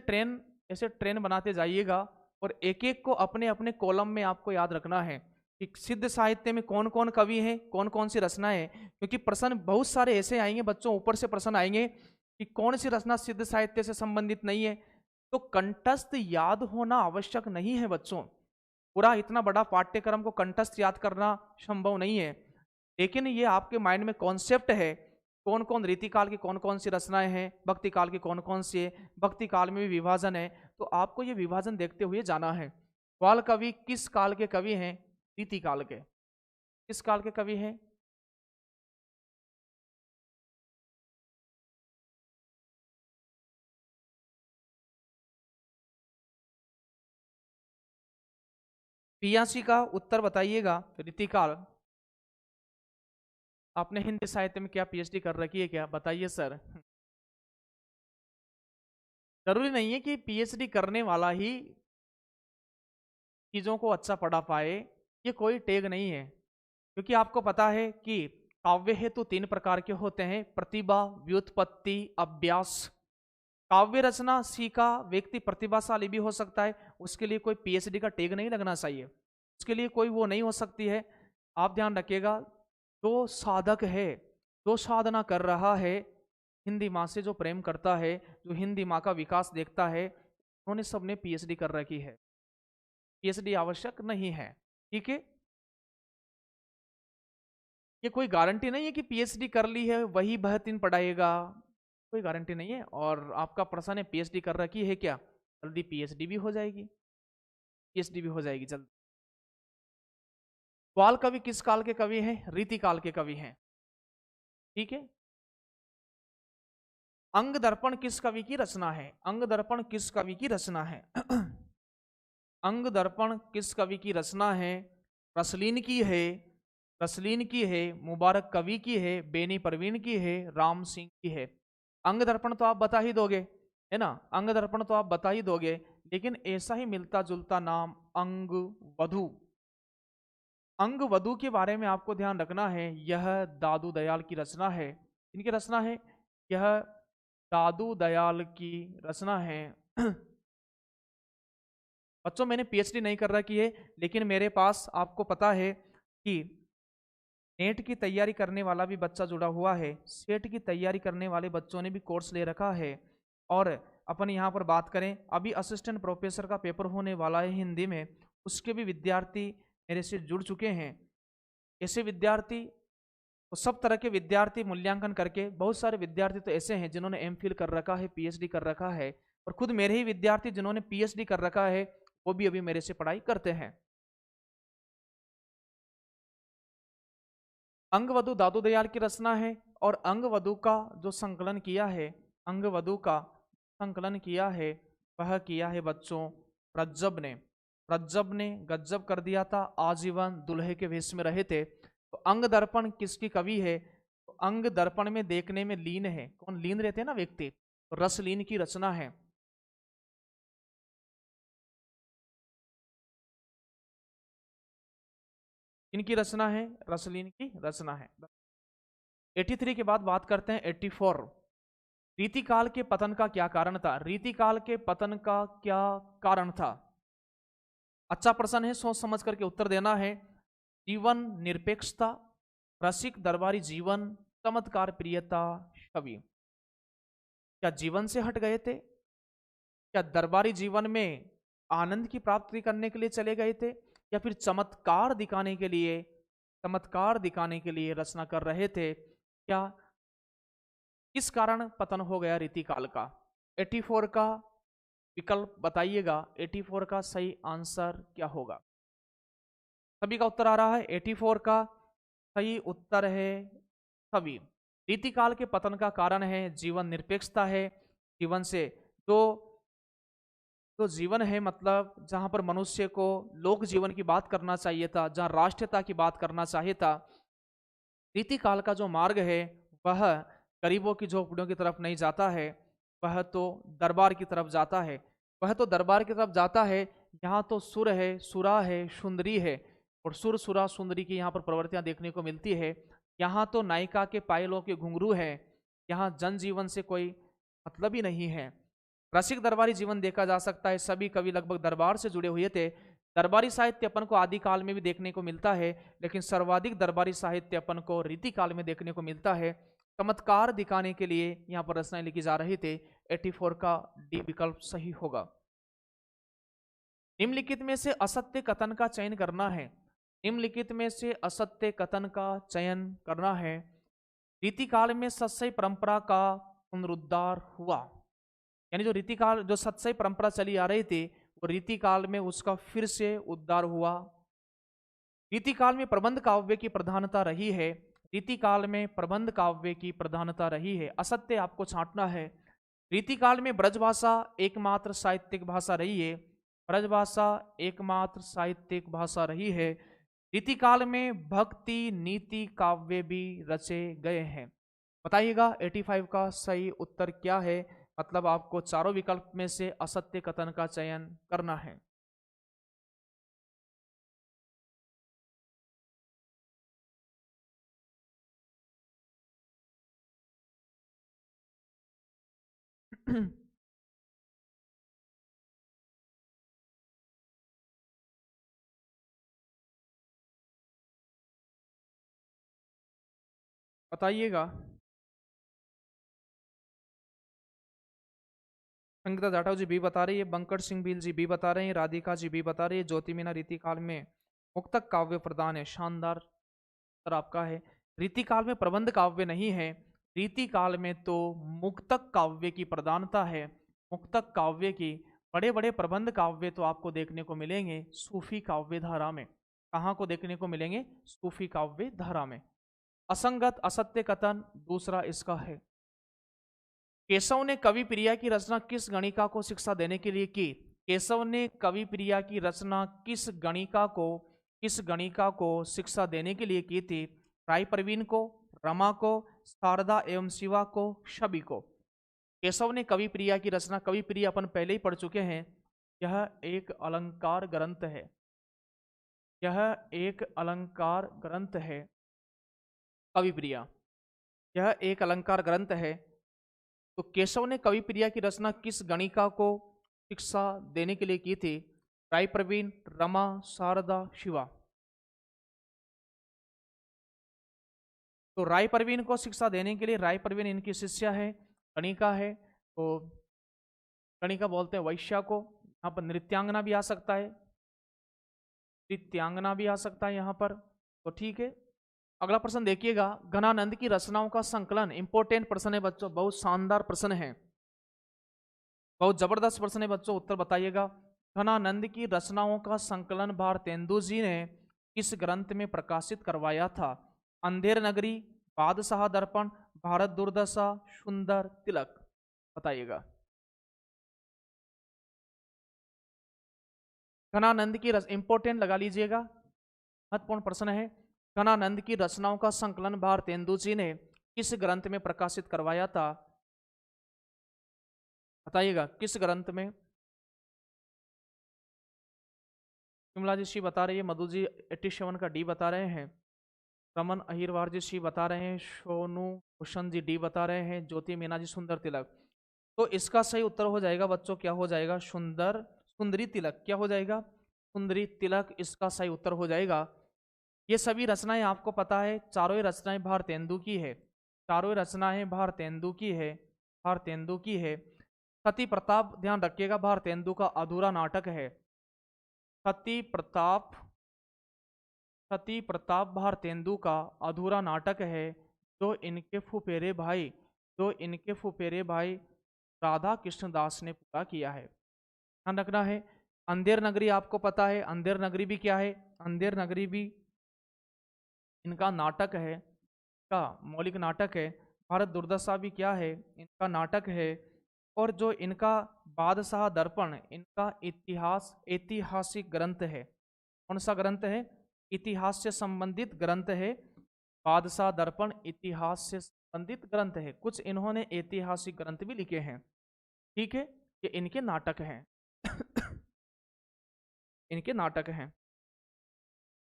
ट्रेन बनाते जाइएगा, और एक एक को अपने अपने कॉलम में आपको याद रखना है कि सिद्ध साहित्य में कौन कौन कवि हैं, कौन कौन सी रचना है। क्योंकि प्रश्न बहुत सारे ऐसे आएंगे बच्चों, ऊपर से प्रश्न आएंगे कि कौन सी रचना सिद्ध साहित्य से संबंधित नहीं है। तो कंठस्थ याद होना आवश्यक नहीं है बच्चों, पूरा इतना बड़ा पाठ्यक्रम को कंठस्थ याद करना संभव नहीं है। लेकिन ये आपके माइंड में कॉन्सेप्ट है, कौन कौन रीतिकाल की कौन कौन सी रचनाएं हैं, भक्ति काल की कौन कौन सी है, भक्ति काल में भी विभाजन है, तो आपको ये विभाजन देखते हुए जाना है। ग्वाल कवि किस काल के कवि हैं? रीतिकाल के। किस काल के कवि हैं? पियासी का उत्तर बताइएगा। रीतिकाल। आपने हिंदी साहित्य में क्या पीएचडी कर रखी है क्या? बताइए सर। जरूरी नहीं है कि पीएचडी करने वाला ही चीजों को अच्छा पढ़ा पाए, ये कोई टेग नहीं है। क्योंकि आपको पता है कि काव्य हेतु तीन प्रकार के होते हैं: प्रतिभा, व्युत्पत्ति, अभ्यास। काव्य रचना सीखा व्यक्ति प्रतिभाशाली भी हो सकता है, उसके लिए कोई पीएचडी का टेग नहीं लगना चाहिए, उसके लिए कोई वो नहीं हो सकती है। आप ध्यान रखिएगा, जो साधक है, जो साधना कर रहा है, हिंदी माँ से जो प्रेम करता है, जो हिंदी माँ का विकास देखता है, उन्होंने सबने पीएचडी कर रखी है। पीएचडी आवश्यक नहीं है, ठीक है। ये कोई गारंटी नहीं है कि पीएचडी कर ली है वही बेहतरीन पढ़ाएगा, कोई गारंटी नहीं है। और आपका प्रश्न है पीएचडी कर रखी है क्या? जल्दी पीएचडी भी हो जाएगी, पीएचडी भी हो जाएगी जल्दी। ग्वाल कवि किस काल के कवि हैं? रीतिकाल के कवि हैं, ठीक है। अंग दर्पण किस कवि की रचना है? अंग दर्पण किस कवि की रचना है? अंग दर्पण किस कवि की रचना है? रसलीन की है, रसलीन की है, मुबारक कवि की है, बेनी परवीन की है, राम सिंह की है। अंग दर्पण तो आप बता ही दोगे, है ना, अंग दर्पण तो आप बता ही दोगे। लेकिन ऐसा ही मिलता जुलता नाम अंग वधु। अंग वधु के बारे में आपको ध्यान रखना है, यह दादू दयाल की रचना है। इनकी रचना है, यह दादू दयाल की रचना है। बच्चों मैंने पीएचडी नहीं कर रखी है, लेकिन मेरे पास आपको पता है कि नेट की तैयारी करने वाला भी बच्चा जुड़ा हुआ है, सेट की तैयारी करने वाले बच्चों ने भी कोर्स ले रखा है। और अपन यहाँ पर बात करें, अभी असिस्टेंट प्रोफेसर का पेपर होने वाला है हिंदी में, उसके भी विद्यार्थी मेरे से जुड़ चुके हैं। ऐसे विद्यार्थी, तो सब तरह के विद्यार्थी मूल्यांकन करके, बहुत सारे विद्यार्थी तो ऐसे हैं जिन्होंने एमफिल कर रखा है, पीएचडी कर रखा है, और खुद मेरे ही विद्यार्थी जिन्होंने पीएचडी कर रखा है वो भी अभी मेरे से पढ़ाई करते हैं। अंगवधु दादू दयाल की रचना है, और अंगवधु का जो संकलन किया है, अंगवधु का संकलन किया है, वह किया है बच्चों रज्जब ने। रज्जब ने गज्जब कर दिया था, आजीवन दुल्हे के वेश में रहे थे। तो अंग दर्पण किसकी कवि है? तो अंग दर्पण में देखने में लीन है, कौन लीन रहते हैं ना व्यक्ति, तो रसलीन की रचना है। इनकी रचना है, रसलीन की रचना है। 83 के बाद बात करते हैं 84। रीतिकाल के पतन का क्या कारण था? रीतिकाल के पतन का क्या कारण था? अच्छा प्रश्न है, सोच समझ करके उत्तर देना है। जीवन निरपेक्षता, रसिक दरबारी जीवन, चमत्कार प्रियता, छवि। क्या जीवन से हट गए थे? क्या दरबारी जीवन में आनंद की प्राप्ति करने के लिए चले गए थे, या फिर चमत्कार दिखाने के लिए, चमत्कार दिखाने के लिए रचना कर रहे थे? क्या किस कारण पतन हो गया रीतिकाल का? 84 का विकल्प बताइएगा, 84 का सही आंसर क्या होगा? सभी का उत्तर आ रहा है। 84 का सही उत्तर है सभी। रीतिकाल के पतन का कारण है जीवन निरपेक्षता है। जीवन से जो जीवन है, मतलब जहां पर मनुष्य को लोक जीवन की बात करना चाहिए था, जहां राष्ट्रीयता की बात करना चाहिए था, रीतिकाल का जो मार्ग है वह गरीबों की झोपड़ियों की तरफ नहीं जाता है, वह तो दरबार की तरफ जाता है। वह तो दरबार की तरफ जाता है। यहाँ तो सुर है, सुरा है, सुंदरी है, और सुर सुरा सुंदरी की यहाँ पर प्रवृत्तियां देखने को मिलती है। यहाँ तो नायिका के पायलों के घुंघरू है। यहाँ जनजीवन से कोई मतलब ही नहीं है। रसिक दरबारी जीवन देखा जा सकता है। सभी कवि लगभग दरबार से जुड़े हुए थे। दरबारी साहित्य अपन को आदिकाल में भी देखने को मिलता है, लेकिन सर्वाधिक दरबारी साहित्य अपन को रीतिकाल में देखने को मिलता है। चमत्कार दिखाने के लिए यहाँ पर रचनाएं लिखी जा रही थे। 84 का डी विकल्प सही होगा। निम्नलिखित में से असत्य कथन का चयन करना है। निम्नलिखित में से असत्य कथन का चयन करना है। रीतिकाल में सत्सई परंपरा का पुनरुद्धार हुआ, यानी जो रीतिकाल, जो सत्सई परंपरा चली आ रही थी, वो रीतिकाल में उसका फिर से उद्धार हुआ। रीतिकाल में प्रबंध काव्य की प्रधानता रही है। रीतिकाल में प्रबंध काव्य की प्रधानता रही है। असत्य आपको छांटना है। रीतिकाल में ब्रजभाषा एकमात्र साहित्यिक भाषा रही है। ब्रजभाषा एकमात्र साहित्यिक भाषा रही है। रीतिकाल में भक्ति नीति काव्य भी रचे गए हैं। बताइएगा 85 का सही उत्तर क्या है? मतलब आपको चारों विकल्प में से असत्य कथन का चयन करना है। बताइएगा। संगीता जाटव जी बी बता रही है, बंकट सिंह भील जी बी बता रहे हैं, राधिका जी बी बता रही है, ज्योति मीना रीतिकाल में मुक्तक काव्य प्रदान है। शानदार उत्तर आपका है। रीतिकाल में प्रबंध काव्य नहीं है। रीतिकाल में तो मुक्तक काव्य की प्रधानता है। मुक्तक काव्य की, बड़े बड़े प्रबंध काव्य तो आपको देखने को मिलेंगे सूफी काव्य धारा में। कहाँ को देखने को मिलेंगे? सूफी काव्य धारा में। असंगत असत्य कथन दूसरा इसका है। केशव ने कवि प्रिया की रचना किस गणिका को शिक्षा देने के लिए की? केशव ने कवि प्रिया की रचना किस गणिका को शिक्षा देने के लिए की थी? राय प्रवीण को, रमा को, शारदा एवं शिवा को, छवि को। केशव ने कवि प्रिया की रचना, कवि प्रिया अपन पहले ही पढ़ चुके हैं। यह एक अलंकार ग्रंथ है। यह एक अलंकार ग्रंथ है कवि प्रिया। यह एक अलंकार ग्रंथ है। तो केशव ने कवि प्रिया की रचना किस गणिका को शिक्षा देने के लिए की थी? राय प्रवीण, रमा, शारदा, शिवा। तो राय प्रवीण को शिक्षा देने के लिए, राय प्रवीण इनकी शिष्या है, गणिका है। तो गणिका बोलते हैं वैश्या को। यहाँ पर नृत्यांगना भी आ सकता है, नृत्यांगना भी आ सकता है यहाँ पर। तो ठीक है। अगला प्रश्न देखिएगा, घनानंद की रचनाओं का संकलन। इंपॉर्टेंट प्रश्न है बच्चों, बहुत शानदार प्रश्न है, बहुत जबरदस्त प्रश्न है बच्चों। उत्तर बताइएगा। घनानंद की रचनाओं का संकलन भारतेंदु जी ने किस ग्रंथ में प्रकाशित करवाया था? अंधेर नगरी, बादशाह दर्पण, भारत दुर्दशा, सुंदर तिलक। बताइएगा। घनानंद की इंपॉर्टेंट लगा लीजिएगा, महत्वपूर्ण प्रश्न है। घनानंद की रचनाओं का संकलन भारतेंदु जी ने किस ग्रंथ में प्रकाशित करवाया था? बताइएगा किस ग्रंथ में। विमला जी सी बता रही है, मधु जी 87 का डी बता रहे हैं, रमन अहिरवार जी सी बता रहे हैं, सोनू भूषण जी डी बता रहे हैं, ज्योति मीना जी सुंदर तिलक। तो इसका सही उत्तर हो जाएगा बच्चों, क्या हो जाएगा, सुंदरी तिलक। क्या हो जाएगा, सुंदरी तिलक इसका सही उत्तर हो जाएगा। ये सभी रचनाएं आपको पता है, चारों ही रचनाएं भारतेंदु की है, चारों ही रचनाएं भारतेंदु की है, भारतेंदु की है। सती प्रताप ध्यान रखिएगा, भारतेंदु का अधूरा नाटक है। सती प्रताप, सती प्रताप भारतेंदु का अधूरा नाटक है, जो इनके फुफेरे भाई, जो इनके फुफेरे भाई राधा कृष्ण दास ने पूरा किया है। ध्यान रखना है। अंधेर नगरी आपको पता है, अंधेर नगरी भी क्या है, अंधेर नगरी भी इनका नाटक है, का मौलिक नाटक है। भारत दुर्दशा भी क्या है, इनका नाटक है। और जो इनका बादशाह दर्पण, इनका इतिहास, ऐतिहासिक ग्रंथ है। कौन सा ग्रंथ है, इतिहास से संबंधित ग्रंथ है, बादशाह दर्पण इतिहास से संबंधित ग्रंथ है। कुछ इन्होंने ऐतिहासिक ग्रंथ भी लिखे हैं, ठीक है, ये इनके नाटक हैं। इनके नाटक हैं।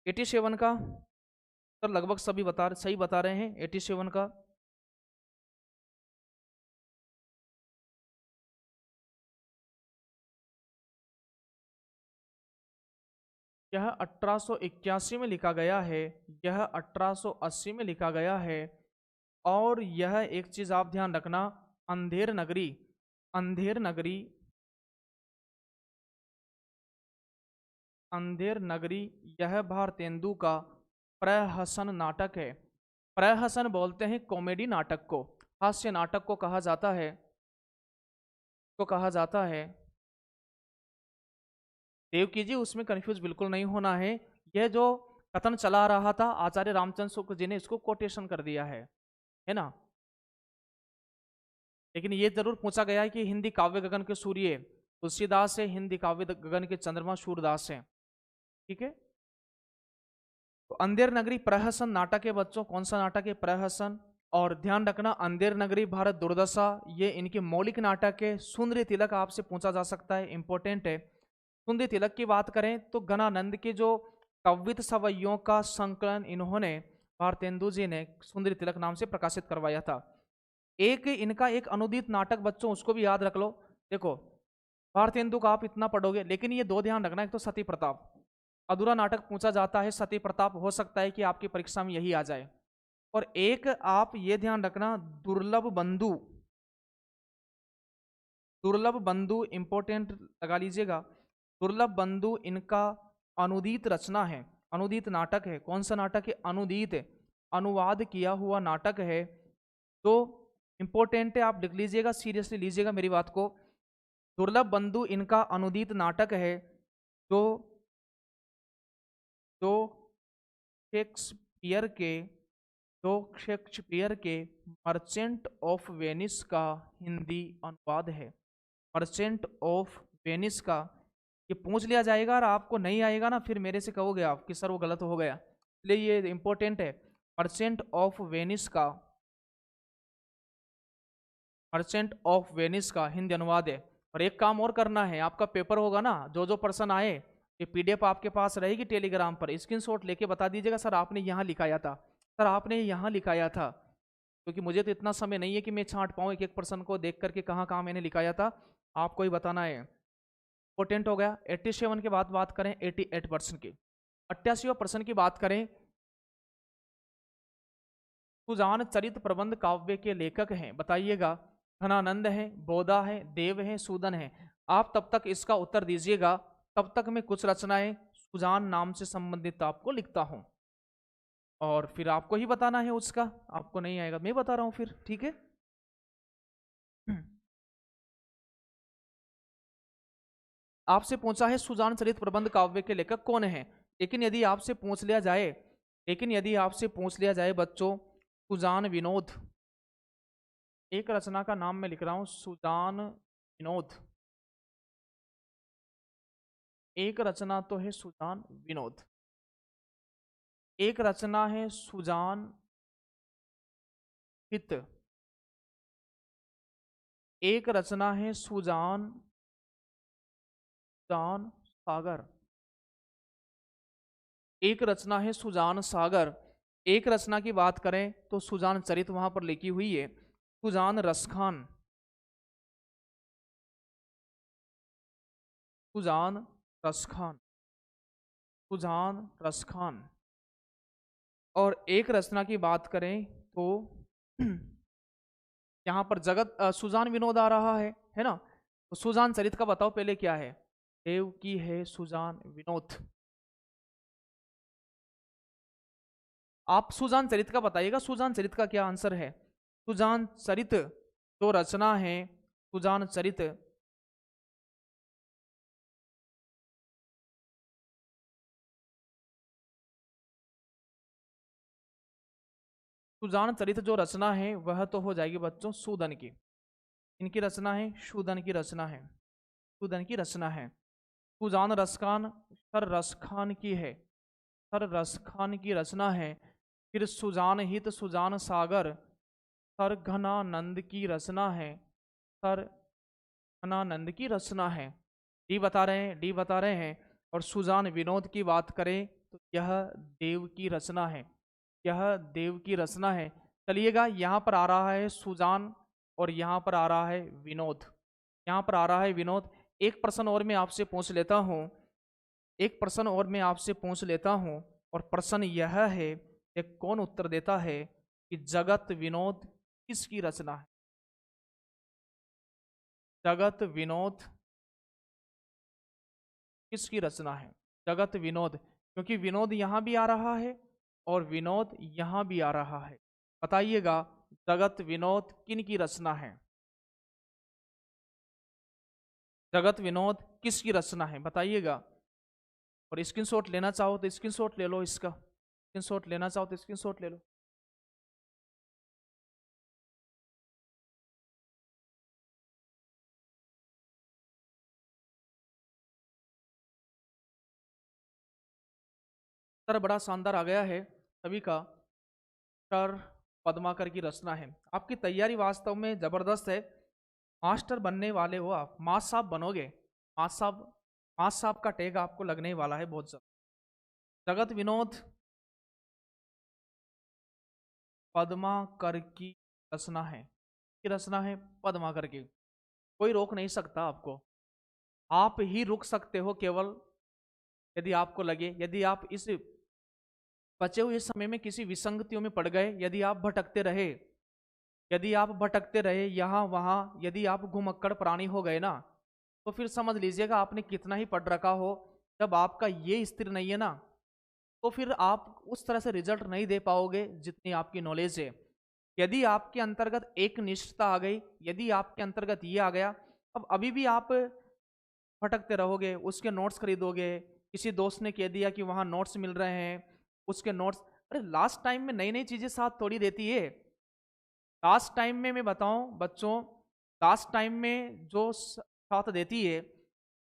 87 का तो लगभग सभी सही बता रहे हैं। 87 का यह 1881 में लिखा गया है, यह 1880 में लिखा गया है। और यह एक चीज आप ध्यान रखना, अंधेर नगरी, अंधेर नगरी, अंधेर नगरी यह भारतेंदु का प्रहसन नाटक है। प्रहसन बोलते हैं कॉमेडी नाटक को, हास्य नाटक को कहा जाता है, को कहा जाता है। देवकी जी उसमें कंफ्यूज बिल्कुल नहीं होना है। यह जो कथन चला रहा था, आचार्य रामचंद्र शुक्ल जी ने इसको कोटेशन कर दिया है ना। लेकिन ये जरूर पूछा गया है कि हिंदी काव्य गगन के सूर्य तुलसीदास है, हिंदी काव्य गगन के चंद्रमा सूरदास है, ठीक है। तो अंधेर नगरी प्रहसन नाटक है बच्चों, कौन सा नाटक है, प्रहसन। और ध्यान रखना, अंधेर नगरी भारत दुर्दशा ये इनके मौलिक नाटक है। सुंदरी तिलक आपसे पूछा जा सकता है, इंपॉर्टेंट है। सुंदरी तिलक की बात करें तो गणानंद के जो कवित सवैयों का संकलन इन्होंने, भारतेंदु जी ने सुंदरी तिलक नाम से प्रकाशित करवाया था। एक इनका एक अनुदित नाटक बच्चों, उसको भी याद रख लो। देखो भारतेंदु का आप इतना पढ़ोगे, लेकिन ये दो ध्यान रखना, एक तो सती प्रताप, अधूरा नाटक पूछा जाता है, सती प्रताप हो सकता है कि आपकी परीक्षा में यही आ जाए। और एक आप ये ध्यान रखना, दुर्लभ बंधु, दुर्लभ बंधु इंपॉर्टेंट लगा लीजिएगा। दुर्लभ बंधु इनका अनुदित रचना है, अनुदित नाटक है। कौन सा नाटक है, अनुदित, अनुवाद किया हुआ नाटक है। तो इंपॉर्टेंट है, आप लिख लीजिएगा, सीरियसली लीजिएगा मेरी बात को। दुर्लभ बंधु इनका अनुदित नाटक है, जो जो शेक्सपियर के, जो शेक्सपियर के मर्चेंट ऑफ वेनिस का हिंदी अनुवाद है। मर्चेंट ऑफ वेनिस का, ये पूछ लिया जाएगा और आपको नहीं आएगा ना, फिर मेरे से कहोगे आप कि सर वो गलत हो गया, इसलिए ये इंपॉर्टेंट है। मर्चेंट ऑफ वेनिस का, मर्चेंट ऑफ वेनिस का हिंदी अनुवाद है। और एक काम और करना है, आपका पेपर होगा ना, जो जो पर्सन आए, ये पीडीएफ आपके पास रहेगी टेलीग्राम पर, स्क्रीनशॉट लेके बता दीजिएगा सर आपने यहाँ लिखाया था, सर आपने यहाँ लिखाया था। क्योंकि मुझे तो इतना समय नहीं है कि मैं छांट पाऊँ एक एक पर्सन को देख करके कहाँ कहाँ मैंने लिखाया था, आपको ही बताना है। इंपॉर्टेंट हो गया। 87 के बाद बात करें 88% की, 88% की बात करें। सुजान चरित प्रबंध काव्य के लेखक हैं, बताइएगा, घनानंद है, बोधा है, देव है, सूदन है। आप तब तक इसका उत्तर दीजिएगा, तब तक मैं कुछ रचनाएं सुजान नाम से संबंधित आपको लिखता हूं, और फिर आपको ही बताना है उसका, आपको नहीं आएगा मैं बता रहा हूं फिर, ठीक है। आपसे पूछा है सुजान चरित प्रबंध काव्य के लेखक कौन है, लेकिन यदि आपसे पूछ लिया जाए, लेकिन यदि आपसे पूछ लिया जाए बच्चों, सुजान विनोद, एक रचना का नाम मैं लिख रहा हूं, सुजान विनोद, एक रचना तो है सुजान विनोद, एक रचना है सुजान हित, एक रचना है सुजान, सुजान सागर, एक रचना है सुजान सागर। एक रचना की बात करें तो सुजान चरित वहां पर लिखी हुई है। सुजान रसखान, सुजान रसखान, सुजान रसखान। और एक रचना की बात करें तो यहाँ पर जगत सुजान विनोद आ रहा है ना। तो सुजान चरित का बताओ पहले क्या है। देव की है सुजान विनोद। आप सुजान चरित का बताइएगा, सुजान चरित का क्या आंसर है। सुजान चरित जो रचना है, सुजान चरित, सुजान चरित जो रचना है वह तो हो जाएगी बच्चों सूदन की। इनकी रचना है, शूदन की रचना है, शूदन की रचना है। सुजान रसखान सर रसखान की है, सर रसखान की रचना है। फिर सुजान हित सुजान सागर सर घनानंद की रचना है, सर घनानंद की रचना है। डी बता रहे हैं, डी बता रहे हैं। और सुजान विनोद की बात करें तो यह देव की रचना है, यह देव की रचना है। चलिएगा, यहाँ पर आ रहा है सुजान और यहाँ पर आ रहा है विनोद, यहाँ पर आ रहा है विनोद। एक प्रश्न और मैं आपसे पूछ लेता हूँ, एक प्रश्न और मैं आपसे पूछ लेता हूँ। और प्रश्न यह है, एक कौन उत्तर देता है कि जगत विनोद किसकी रचना है। जगत विनोद किसकी रचना है। जगत विनोद, क्योंकि विनोद यहां भी आ रहा है और विनोद यहां भी आ रहा है। बताइएगा जगत विनोद किन की रचना है। जगत विनोद किसकी रचना है बताइएगा। और स्क्रीनशॉट लेना चाहो तो स्क्रीनशॉट ले लो, इसका स्क्रीनशॉट लेना चाहो तो स्क्रीनशॉट ले लो। सर बड़ा शानदार आ गया है सभी का। सर पद्माकर की रचना है। आपकी तैयारी वास्तव में जबरदस्त है। मास्टर बनने वाले हो आप, मास साहब बनोगे। मास साहब, मास साहब का टैग आपको लगने वाला है बहुत जल्द। जगत विनोद पद्माकर की रचना है, की रचना है पद्माकर की। कोई रोक नहीं सकता आपको, आप ही रुक सकते हो केवल यदि आपको लगे, यदि आप इस बचे हुए समय में किसी विसंगतियों में पड़ गए, यदि आप भटकते रहे, यदि आप भटकते रहे यहाँ वहाँ, यदि आप घुमक्कड़ प्राणी हो गए ना, तो फिर समझ लीजिएगा आपने कितना ही पढ़ रखा हो, जब आपका ये स्थिर नहीं है ना, तो फिर आप उस तरह से रिजल्ट नहीं दे पाओगे जितनी आपकी नॉलेज है। यदि आपके अंतर्गत एक निष्ठता आ गई, यदि आपके अंतर्गत ये आ गया, अब अभी भी आप भटकते रहोगे, उसके नोट्स खरीदोगे, किसी दोस्त ने कह दिया कि वहाँ नोट्स मिल रहे हैं, उसके नोट्स। अरे लास्ट टाइम में नई नई चीज़ें साथ थोड़ी देती है। लास्ट टाइम में मैं बताऊं बच्चों, लास्ट टाइम में जो साथ देती है,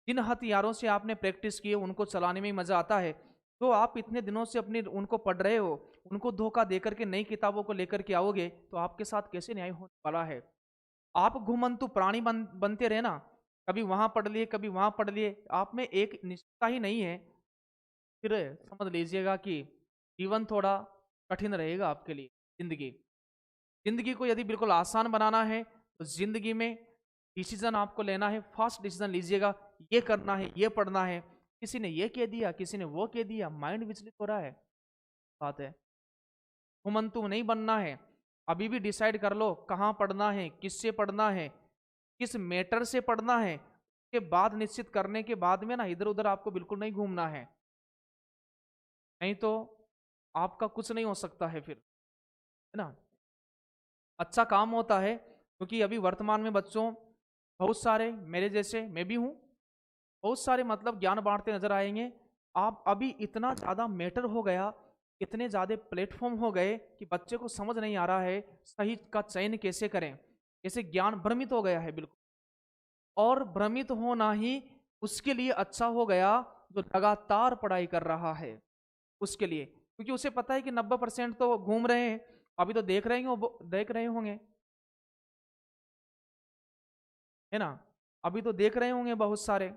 जिन हथियारों से आपने प्रैक्टिस की है उनको चलाने में मजा आता है। तो आप इतने दिनों से अपने उनको पढ़ रहे हो, उनको धोखा देकर के नई किताबों को लेकर के आओगे तो आपके साथ कैसे न्याय होने वाला है। आप घुमंतु प्राणी बनते रहे ना, कभी वहां पढ़ लिए कभी वहां पढ़ लिए, आप में एक निष्ठा ही नहीं है, फिर समझ लीजिएगा कि जीवन थोड़ा कठिन रहेगा आपके लिए। जिंदगी, जिंदगी को यदि बिल्कुल आसान बनाना है तो जिंदगी में डिसीजन आपको लेना है, फास्ट डिसीजन लीजिएगा। ये करना है, ये पढ़ना है, किसी ने ये कह दिया किसी ने वो कह दिया, माइंड विचलित हो रहा है। बात है, घुमंतु नहीं बनना है। अभी भी डिसाइड कर लो कहाँ पढ़ना है, किससे पढ़ना है, किस मैटर से पढ़ना है। के बाद निश्चित करने के बाद में ना इधर उधर आपको बिल्कुल नहीं घूमना है, नहीं तो आपका कुछ नहीं हो सकता है फिर, है ना। अच्छा काम होता है क्योंकि अभी वर्तमान में बच्चों बहुत सारे मेरे जैसे, मैं भी हूँ, बहुत सारे मतलब ज्ञान बांटते नजर आएंगे। आप अभी इतना ज़्यादा मैटर हो गया, इतने ज़्यादा प्लेटफॉर्म हो गए कि बच्चे को समझ नहीं आ रहा है सही का चयन कैसे करें। जैसे ज्ञान भ्रमित हो गया है बिल्कुल, और भ्रमित होना ही उसके लिए अच्छा हो गया जो लगातार पढ़ाई कर रहा है उसके लिए, क्योंकि उसे पता है कि 90% तो घूम रहे हैं। अभी तो देख रहे होंगे, देख रहे होंगे, है ना। अभी तो देख रहे होंगे बहुत सारे,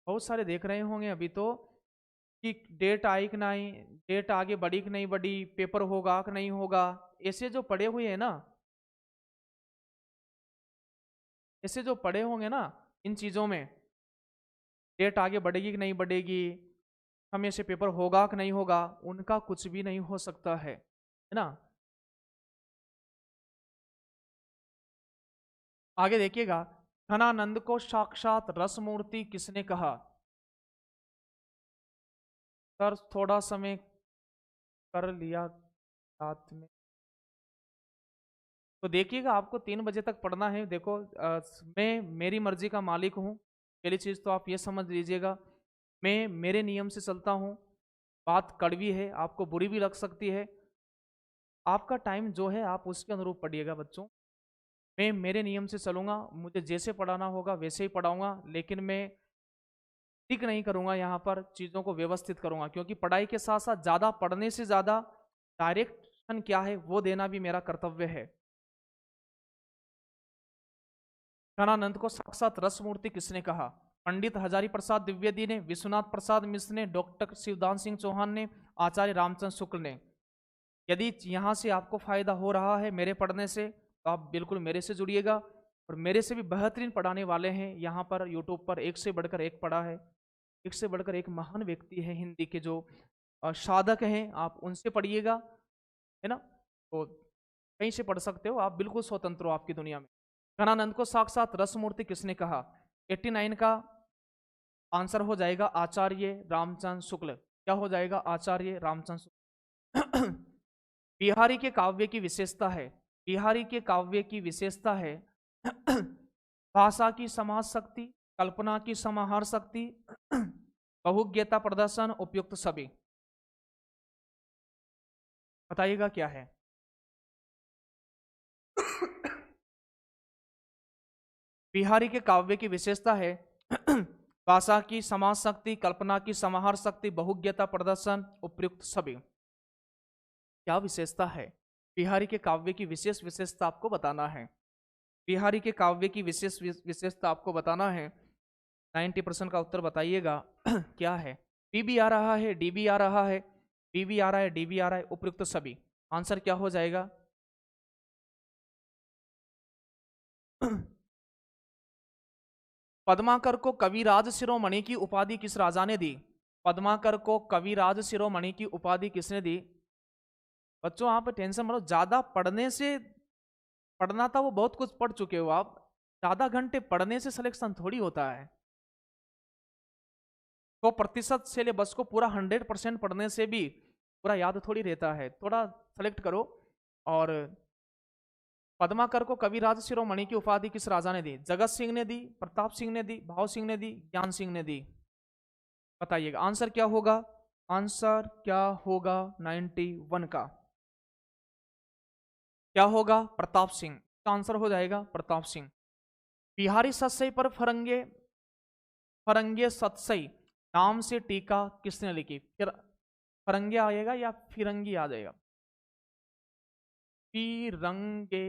बहुत सारे देख रहे होंगे अभी तो कि डेट आई कि नहीं, डेट आगे बढ़ी कि नहीं बढ़ी, पेपर होगा कि नहीं होगा, ऐसे जो पढ़े हुए हैं ना, ऐसे जो पढ़े होंगे ना इन चीजों में, डेट आगे बढ़ेगी कि नहीं बढ़ेगी, समय से पेपर होगा कि नहीं होगा, उनका कुछ भी नहीं हो सकता है ना। आगे देखिएगा, घनानंद को साक्षात रसमूर्ति किसने कहा। सर थोड़ा समय कर लिया रात में, तो देखिएगा आपको 3 बजे तक पढ़ना है। देखो मैं मेरी मर्जी का मालिक हूँ, पहली चीज़ तो आप ये समझ लीजिएगा, मैं मेरे नियम से चलता हूँ। बात कड़वी है, आपको बुरी भी लग सकती है, आपका टाइम जो है आप उसके अनुरूप पढ़िएगा बच्चों। मैं मेरे नियम से चलूँगा, मुझे जैसे पढ़ाना होगा वैसे ही पढ़ाऊँगा, लेकिन मैं टिक नहीं करूँगा यहाँ पर, चीज़ों को व्यवस्थित करूँगा, क्योंकि पढ़ाई के साथ साथ ज़्यादा पढ़ने से ज़्यादा डायरेक्शन क्या है वो देना भी मेरा कर्तव्य है। घनानंद को साक्षात रसमूर्ति किसने कहा। पंडित हजारी प्रसाद द्विवेदी ने, विश्वनाथ प्रसाद मिश्र ने, डॉक्टर शिवदान सिंह चौहान ने, आचार्य रामचंद्र शुक्ल ने। यदि यहाँ से आपको फायदा हो रहा है मेरे पढ़ने से, तो आप बिल्कुल मेरे से जुड़िएगा, और मेरे से भी बेहतरीन पढ़ाने वाले हैं यहाँ पर यूट्यूब पर, एक से बढ़कर एक पढ़ा है, एक से बढ़कर एक महान व्यक्ति है हिंदी के जो साधक हैं, आप उनसे पढ़िएगा, है ना। तो कहीं से पढ़ सकते हो आप, बिल्कुल स्वतंत्र हो आपकी दुनिया में। घनानंद को साक्षात रसमूर्ति किसने कहा। 89 का आंसर हो जाएगा आचार्य रामचंद्र शुक्ल। क्या हो जाएगा, आचार्य रामचंद्र शुक्ल। बिहारी के काव्य की विशेषता है, बिहारी के काव्य की विशेषता है भाषा की समाज शक्ति, कल्पना की समाहार शक्ति, बहुज्ञता प्रदर्शन, उपयुक्त सभी। बताइएगा क्या है। बिहारी के काव्य की विशेषता है भाषा की समाज शक्ति, कल्पना की समाहार शक्ति, बहुज्ञता प्रदर्शन, उपयुक्त सभी। क्या विशेषता है बिहारी के काव्य की, विशेष विशेषता आपको बताना है। बिहारी के काव्य की विशेष विशेषता आपको बताना है। 90% का उत्तर बताइएगा क्या है। पी भी आ रहा है, डी भी आ रहा है, पी भी आ रहा है, डी भी आ रहा है, उपयुक्त सभी। आंसर क्या हो जाएगा। पद्माकर को कविराज शिरोमणि की उपाधि किस राजा ने दी। पद्माकर को कविराज शिरोमणि की उपाधि किसने दी। बच्चों आप टेंशन मत लो, ज्यादा पढ़ने से, पढ़ना था वो बहुत कुछ पढ़ चुके हो आप, ज्यादा घंटे पढ़ने से सिलेक्शन थोड़ी होता है। 100% सिलेबस को पूरा 100% पढ़ने से भी पूरा याद थोड़ी रहता है, थोड़ा सेलेक्ट करो। और पद्माकर को कविराज शिरोमणि की उपाधि किस राजा ने दी। जगत सिंह ने दी, प्रताप सिंह ने दी, भाव सिंह ने दी, ज्ञान सिंह ने दी। बताइएगा आंसर क्या होगा। आंसर क्या होगा 91 का, क्या होगा, प्रताप सिंह का आंसर हो जाएगा, प्रताप सिंह। बिहारी सतसई पर फरंगे, फरंगे सतसई नाम से टीका किसने लिखी। फिर फरंगे आएगा या फिरंगी आ जाएगा। फिरंगे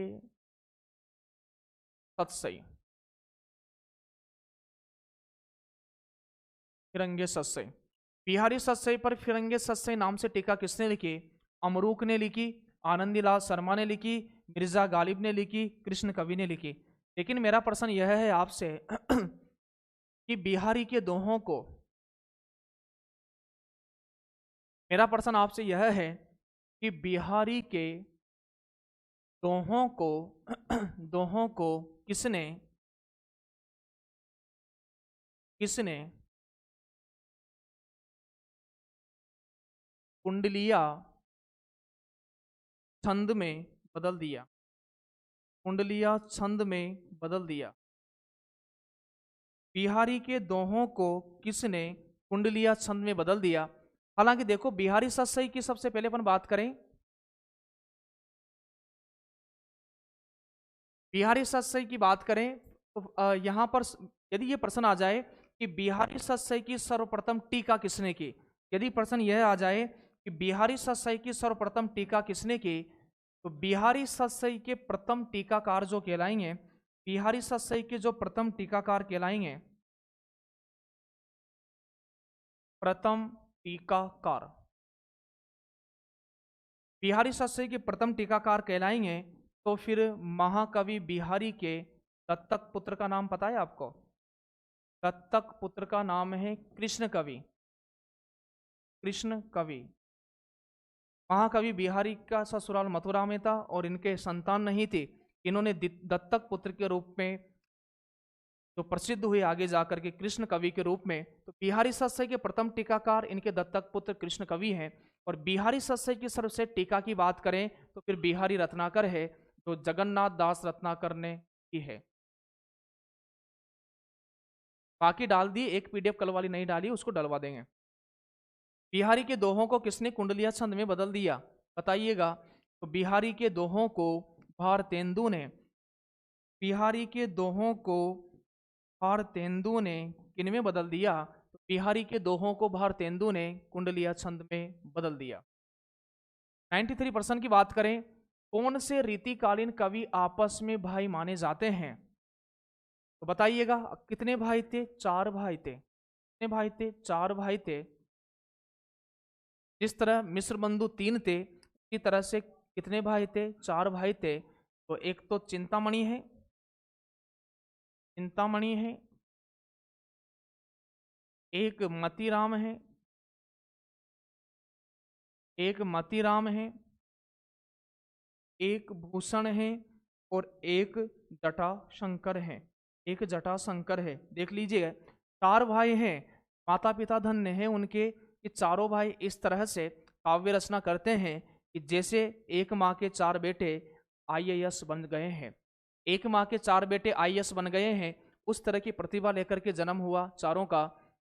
सतसई, फिरंगे सतसई। बिहारी सतसई पर फिरंगे सतसई नाम से टीका किसने लिखी। अमरूक ने लिखी, आनंदीलाल शर्मा ने लिखी, मिर्जा गालिब ने लिखी, कृष्ण कवि ने लिखी। लेकिन मेरा प्रश्न यह है आपसे कि बिहारी के दोहों को, मेरा प्रश्न आपसे यह है कि बिहारी के दोहों को दोहों को किसने किसने कुंडलिया छंद में बदल दिया, कुंडलिया छंद में बदल दिया। बिहारी के दोहों को किसने कुंडलिया छंद में बदल दिया। हालांकि देखो बिहारी सतसई की सबसे पहले अपन बात करें, बिहारी सतसई की बात करें तो यहां पर यदि ये प्रश्न आ जाए कि बिहारी सतसई की सर्वप्रथम टीका किसने की, यदि प्रश्न यह आ जाए कि बिहारी सतसई की सर्वप्रथम टीका किसने की, तो बिहारी सतसई के प्रथम टीकाकार जो कहलाएंगे, बिहारी सतसई के जो प्रथम टीकाकार कहलाएंगे, प्रथम टीकाकार। बिहारी शास्त्री के प्रथम टीकाकार कहलाएंगे तो फिर महाकवि बिहारी के दत्तक पुत्र का नाम पता है आपको? दत्तक पुत्र का नाम है कृष्ण कवि। कृष्ण कवि। महाकवि बिहारी का ससुराल मथुरा में था और इनके संतान नहीं थे। इन्होंने दत्तक पुत्र के रूप में जो प्रसिद्ध हुए आगे जाकर के कृष्ण कवि के रूप में। तो बिहारी शास्त्री के प्रथम टीकाकार इनके दत्तक पुत्र कृष्ण कवि हैं। और बिहारी शास्त्री की सर्वश्रेष्ठ टीका की बात करें तो फिर बिहारी रत्नाकर है, जो जगन्नाथ दास रत्नाकर ने की है। बाकी डाल दी, एक पीडीएफ कल वाली नहीं डाली, उसको डलवा देंगे। बिहारी के दोहों को किसने कुंडलिया छंद में बदल दिया, बताइएगा। तो बिहारी के दोहों को भारतेंदु ने, बिहारी के दोहों को भारतेंदु ने किनमें बदल दिया? तो बिहारी के दोहों को भारतेंदु ने कुंडलिया छंद में बदल दिया। 93% की बात करें, कौन से रीतिकालीन कवि आपस में भाई माने जाते हैं? तो बताइएगा, कितने भाई थे? 4 भाई थे। कितने भाई थे? 4 भाई थे। जिस तरह मिश्र बंधु 3 थे, इसी तरह से कितने भाई थे? 4 भाई थे। तो एक तो चिंतामणि है, चिंतामणि है, एक मतीराम है, एक मतीराम है, एक भूषण है और एक जटाशंकर है। एक जटाशंकर है। देख लीजिए, 4 भाई हैं, माता पिता धन्य है उनके। ये चारों भाई इस तरह से काव्य रचना करते हैं कि जैसे एक माँ के 4 बेटे IAS बन गए हैं। एक माँ के 4 बेटे IAS बन गए हैं, उस तरह की प्रतिभा लेकर के जन्म हुआ चारों का।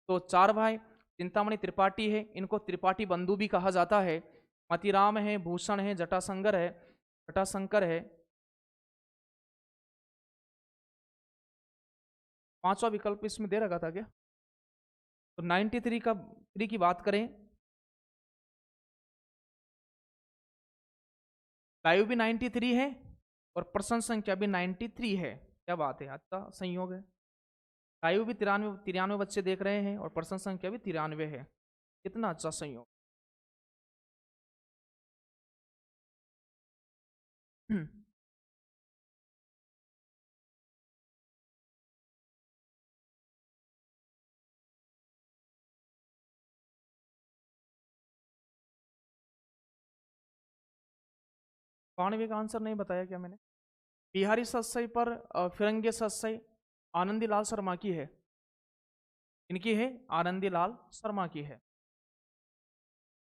तो 4 भाई, चिंतामणि त्रिपाठी है, इनको त्रिपाठी बंधु भी कहा जाता है। मतीराम है, भूषण है, जटाशंकर है, जटाशंकर है। 5वां विकल्प इसमें दे रखा था क्या? तो 93 की बात करें, लाइव भी 93 है और प्रश्न संख्या भी 93 है। क्या बात है, अच्छा संयोग है। लाइव भी 93 बच्चे देख रहे हैं और प्रश्न संख्या भी 93 है। कितना अच्छा संयोग। पाणिनि का आंसर नहीं बताया क्या मैंने? बिहारी सत्सई पर फिरंगी सत्सई आनंदी लाल शर्मा की है। इनकी है, आनंदी लाल शर्मा की है।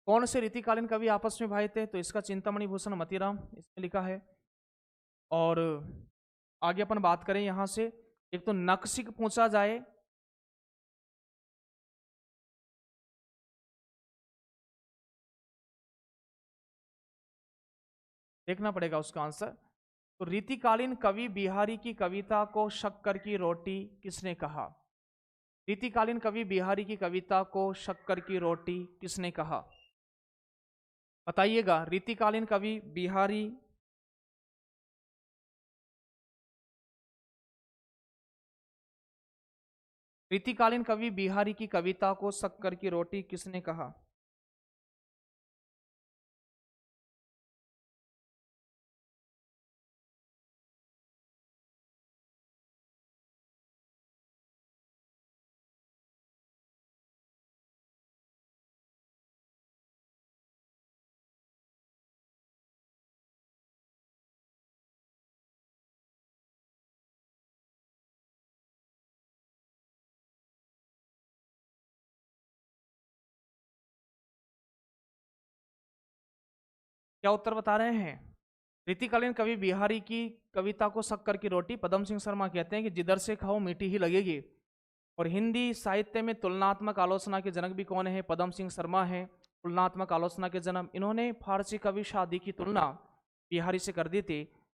कौन से रीतिकालीन कवि आपस में भाई थे? तो इसका चिंतामणि भूषण मतीराम इसमें लिखा है। और आगे अपन बात करें यहां से, एक तो नक्सिक पूछा जाए, देखना पड़ेगा उसका आंसर। तो रीतिकालीन कवि बिहारी की कविता को शक्कर की रोटी किसने कहा? रीतिकालीन कवि बिहारी की कविता को शक्कर की रोटी किसने कहा? बताइएगा। रीतिकालीन कवि बिहारी, रीतिकालीन कवि बिहारी की कविता को शक्कर की रोटी किसने कहा? क्या उत्तर बता रहे हैं? रीतिकालीन कवि बिहारी की कविता को शक्कर की रोटी पदम सिंह शर्मा कहते हैं कि जिधर से खाओ मीठी ही लगेगी। और हिंदी साहित्य में तुलनात्मक आलोचना के जनक भी कौन है? पदम सिंह शर्मा है, तुलनात्मक आलोचना के जनक। इन्होंने फारसी कवि शादी की तुलना बिहारी से कर दी थी।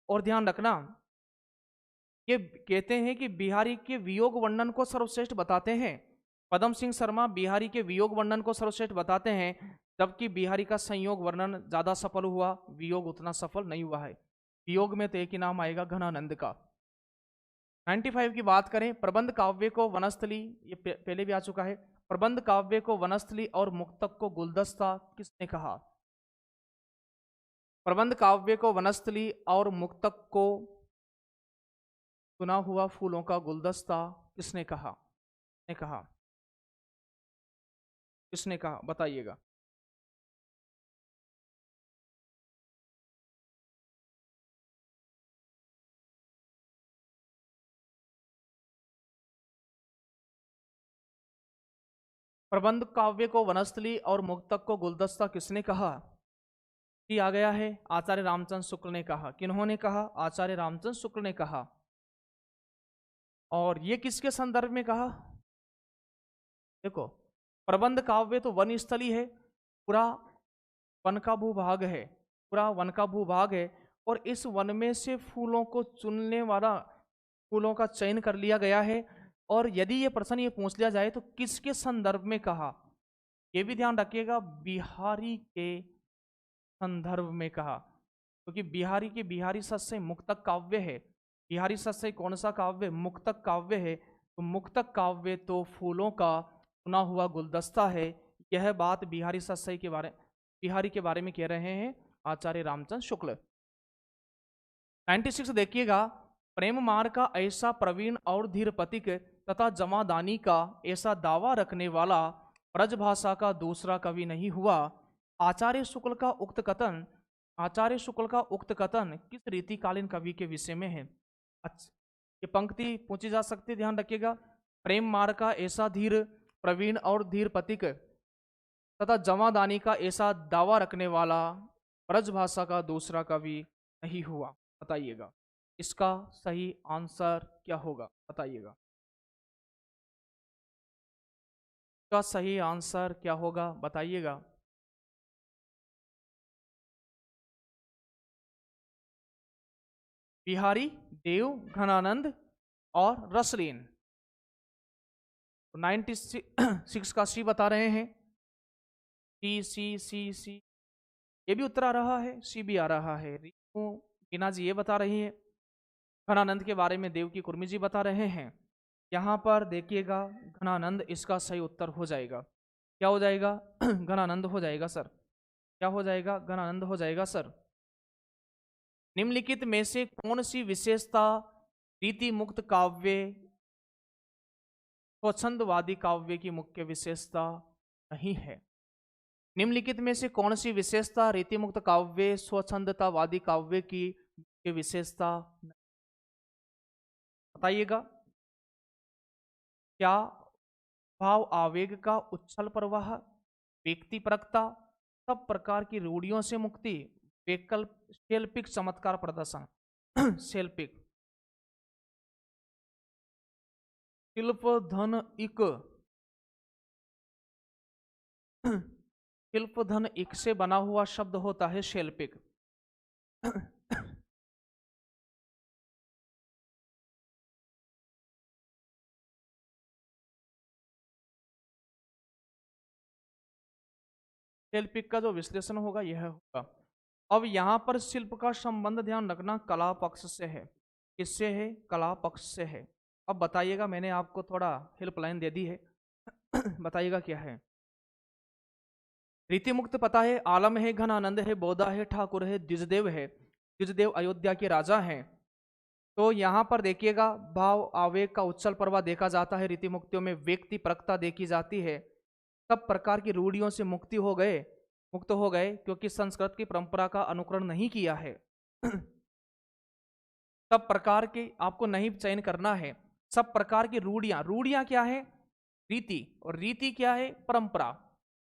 और ध्यान रखना, ये कहते हैं कि बिहारी के वियोग वर्णन को सर्वश्रेष्ठ बताते हैं। पदम सिंह शर्मा बिहारी के वियोग वर्णन को सर्वश्रेष्ठ बताते हैं, जबकि बिहारी का संयोग वर्णन ज्यादा सफल हुआ, वियोग उतना सफल नहीं हुआ है। वियोग में तो एक ही नाम आएगा, घनानंद का। 95 की बात करें, प्रबंध काव्य को वनस्थली, ये पहले भी आ चुका है, प्रबंध काव्य को वनस्थली और मुक्तक को गुलदस्ता किसने कहा? प्रबंध काव्य को वनस्थली और मुक्तक को चुना हुआ फूलों का गुलदस्ता किसने कहा? किसने कहा बताइएगा। प्रबंध काव्य को वनस्थली और मुक्तक को गुलदस्ता किसने कहा? कि आ गया है आचार्य रामचंद्र शुक्ल ने कहा। किन्होंने कहा? आचार्य रामचंद्र शुक्ल ने कहा। और ये किसके संदर्भ में कहा? देखो, प्रबंध काव्य तो वन स्थली है, पूरा वन का भूभाग है, पूरा वन का भूभाग है, और इस वन में से फूलों को चुनने वाला, फूलों का चयन कर लिया गया है। और यदि ये प्रश्न ये पूछ लिया जाए तो किसके संदर्भ में कहा, ये भी ध्यान रखिएगा, बिहारी के संदर्भ में कहा। क्योंकि बिहारी के बिहारी सस्य मुक्तक काव्य है। बिहारी सस्य कौन सा काव्य? मुक्तक काव्य है। तो मुक्तक काव्य तो फूलों का चुना हुआ गुलदस्ता है। यह बात बिहारी के बारे में कह रहे हैं आचार्य रामचंद्र शुक्ल। 96 देखिएगा, प्रेम मार का ऐसा प्रवीण और धीर पथिक तथा जमादानी का ऐसा दावा रखने वाला ब्रजभाषा का दूसरा कवि नहीं हुआ। आचार्य शुक्ल का उक्त कथन किस रीतिकालीन कवि के विषय में है? अच्छा, ये पंक्ति पूछी जा सकती है, ध्यान रखिएगा। प्रेम मार का ऐसा धीर प्रवीण और धीर पथिक तथा जमादानी का ऐसा दावा रखने वाला ब्रजभाषा का दूसरा कवि नहीं हुआ। बताइएगा इसका सही आंसर क्या होगा? बताइएगा इसका सही आंसर क्या होगा? बताइएगा। बिहारी, देव, घनानंद और रसलीन। 96 का सी बता रहे हैं। सी ये भी उत्तर आ रहा है, सी भी आ रहा है। रीना जी ये बता रही है। घनानंद के बारे में देव की कुर्मी जी बता रहे हैं। यहाँ पर देखिएगा घनानंद इसका सही उत्तर हो जाएगा। क्या हो जाएगा? घनानंद हो जाएगा सर। क्या हो जाएगा? घनानंद हो जाएगा सर। निम्नलिखित में से कौन सी विशेषता रीति मुक्त काव्य स्वच्छंदवादी काव्य की मुख्य विशेषता नहीं है? निम्नलिखित में से कौन सी विशेषता रीति मुक्त काव्य स्वच्छंदतावादी काव्य की मुख्य विशेषता? बताइएगा। क्या भाव आवेग का उच्छल प्रवाह, व्यक्तिपरकता, सब प्रकार की रूढ़ियों से मुक्ति, वैकल्प शैल्पिक चमत्कार प्रदर्शन। शैल्पिक शिल्प धन इक, शिल्प धन इक से बना हुआ शब्द होता है शैल्पिक। शैल्पिक का जो विश्लेषण होगा यह होगा। अब यहां पर शिल्प का संबंध ध्यान रखना कला पक्ष से है। किससे है? कला पक्ष से है। अब बताइएगा, मैंने आपको थोड़ा हेल्पलाइन दे दी है। बताइएगा क्या है? रीति मुक्त पता है, आलम है, घनानंद है, बोधा है, ठाकुर है, द्विजदेव है। द्विजदेव अयोध्या के राजा हैं। तो यहाँ पर देखिएगा भाव आवेग का उच्छल प्रवाह देखा जाता है। रीति मुक्तियों में व्यक्ति परकता देखी जाती है। सब प्रकार की रूढ़ियों से मुक्त हो गए क्योंकि संस्कृत की परंपरा का अनुकरण नहीं किया है। सब प्रकार के आपको नहीं चयन करना है। सब प्रकार की रूढ़ियां क्या है? रीति। और रीति क्या है? परंपरा।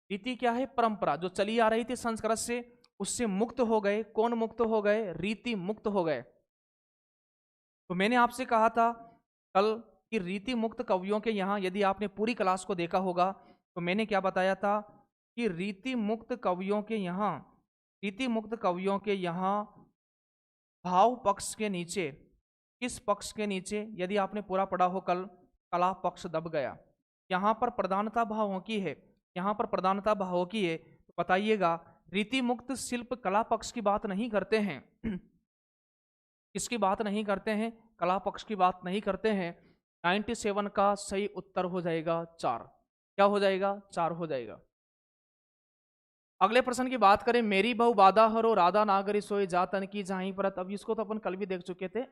रीति क्या है? परंपरा जो चली आ रही थी संस्कृत से, उससे मुक्त हो गए। कौन मुक्त हो गए? रीति मुक्त हो गए। तो मैंने आपसे कहा था कल कि रीति मुक्त कवियों के यहाँ, यदि आपने पूरी क्लास को देखा होगा तो मैंने क्या बताया था कि रीति मुक्त कवियों के यहाँ भाव पक्ष के नीचे, किस पक्ष के नीचे, यदि आपने पूरा पढ़ा हो कल, कला पक्ष दब गया। यहाँ पर प्रधानता भावों की है, तो बताइएगा रीति मुक्त शिल्प कला पक्ष की बात नहीं करते हैं। किसकी बात नहीं करते हैं? कला पक्ष की बात नहीं करते हैं। 97 का सही उत्तर हो जाएगा 4। क्या हो जाएगा, 4 हो जाएगा। अगले प्रश्न की बात करें, मेरी बहु बाधा हरो राधा नागरी सोई जा तन की जाही परत। अब इसको तो अपन कल भी देख चुके थे।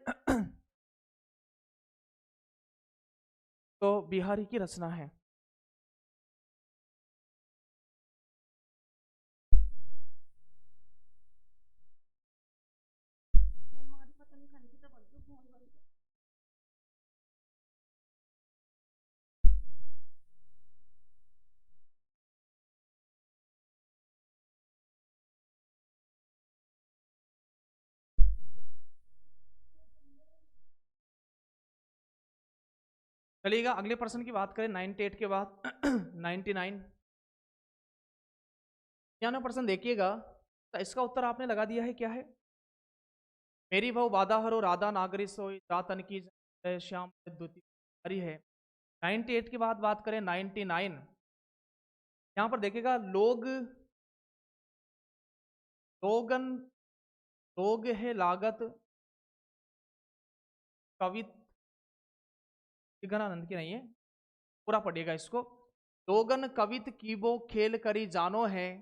तो बिहारी की रचना है। चलिएगा अगले प्रश्न की बात करें 98 के बाद 99 प्रश्न देखिएगा। तो इसका उत्तर आपने लगा दिया है, क्या है? मेरी बहु बाधा हरो राधा नागरी सोई जातन की जय श्याम द्वितीय हरि है। 98 की बात करें 99, यहां पर देखिएगा लोगन लोग है लागत कवित, घनानंद की नहीं है, पूरा पढ़िएगा इसको। लोगन कवित कीबो खेल करी जानो है,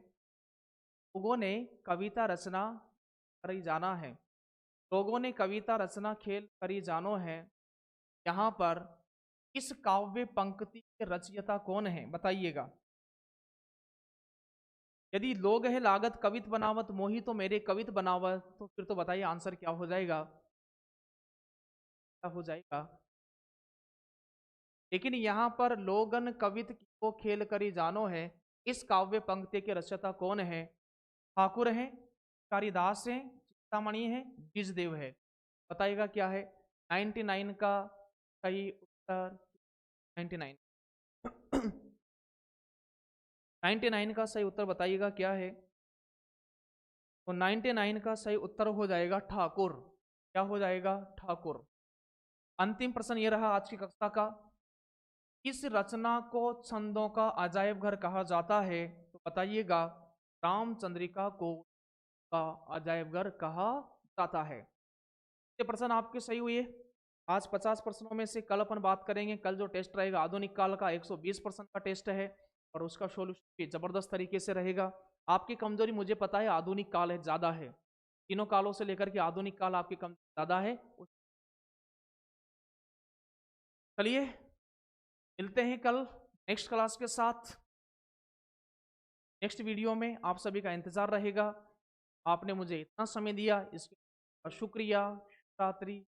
लोगों ने कविता रचना करी जाना है। लोगों ने कविता रचना खेल करी जानो है। यहाँ पर इस काव्य पंक्ति के रचयिता कौन है, बताइएगा। यदि लोग है लागत कवित बनावत मोही तो मेरे कवित बनावत, तो फिर तो बताइए आंसर क्या हो जाएगा, क्या हो जाएगा। लेकिन यहाँ पर लोगन कवित को खेल करी जानो है, इस काव्य पंक्ति के रचयिता कौन है? ठाकुर हैं, कालिदास हैं, चिंतामणि है, द्विजदेव है। बताइएगा क्या है 99 का सही उत्तर। 99 99 का सही उत्तर बताइएगा क्या है। तो 99 का सही उत्तर हो जाएगा ठाकुर। क्या हो जाएगा? ठाकुर। अंतिम प्रश्न ये रहा आज की कक्षा का, इस रचना को छंदों का अजायब घर कहा जाता है, तो बताइएगा रामचंद्रिका को का अजायब घर कहा जाता है। ये प्रश्न आपके सही हुए। आज 50 प्रश्नों में से कल अपन बात करेंगे, कल जो टेस्ट रहेगा आधुनिक काल का 120 प्रश्न का टेस्ट है, और उसका सोल्यूशन भी जबरदस्त तरीके से रहेगा। आपकी कमजोरी मुझे पता है, आधुनिक काल है ज्यादा है, तीनों कालों से लेकर के आधुनिक काल आपकी कम ज्यादा है। चलिए मिलते हैं कल नेक्स्ट क्लास के साथ, नेक्स्ट वीडियो में आप सभी का इंतजार रहेगा। आपने मुझे इतना समय दिया, इसके लिए शुक्रिया। रात्रि।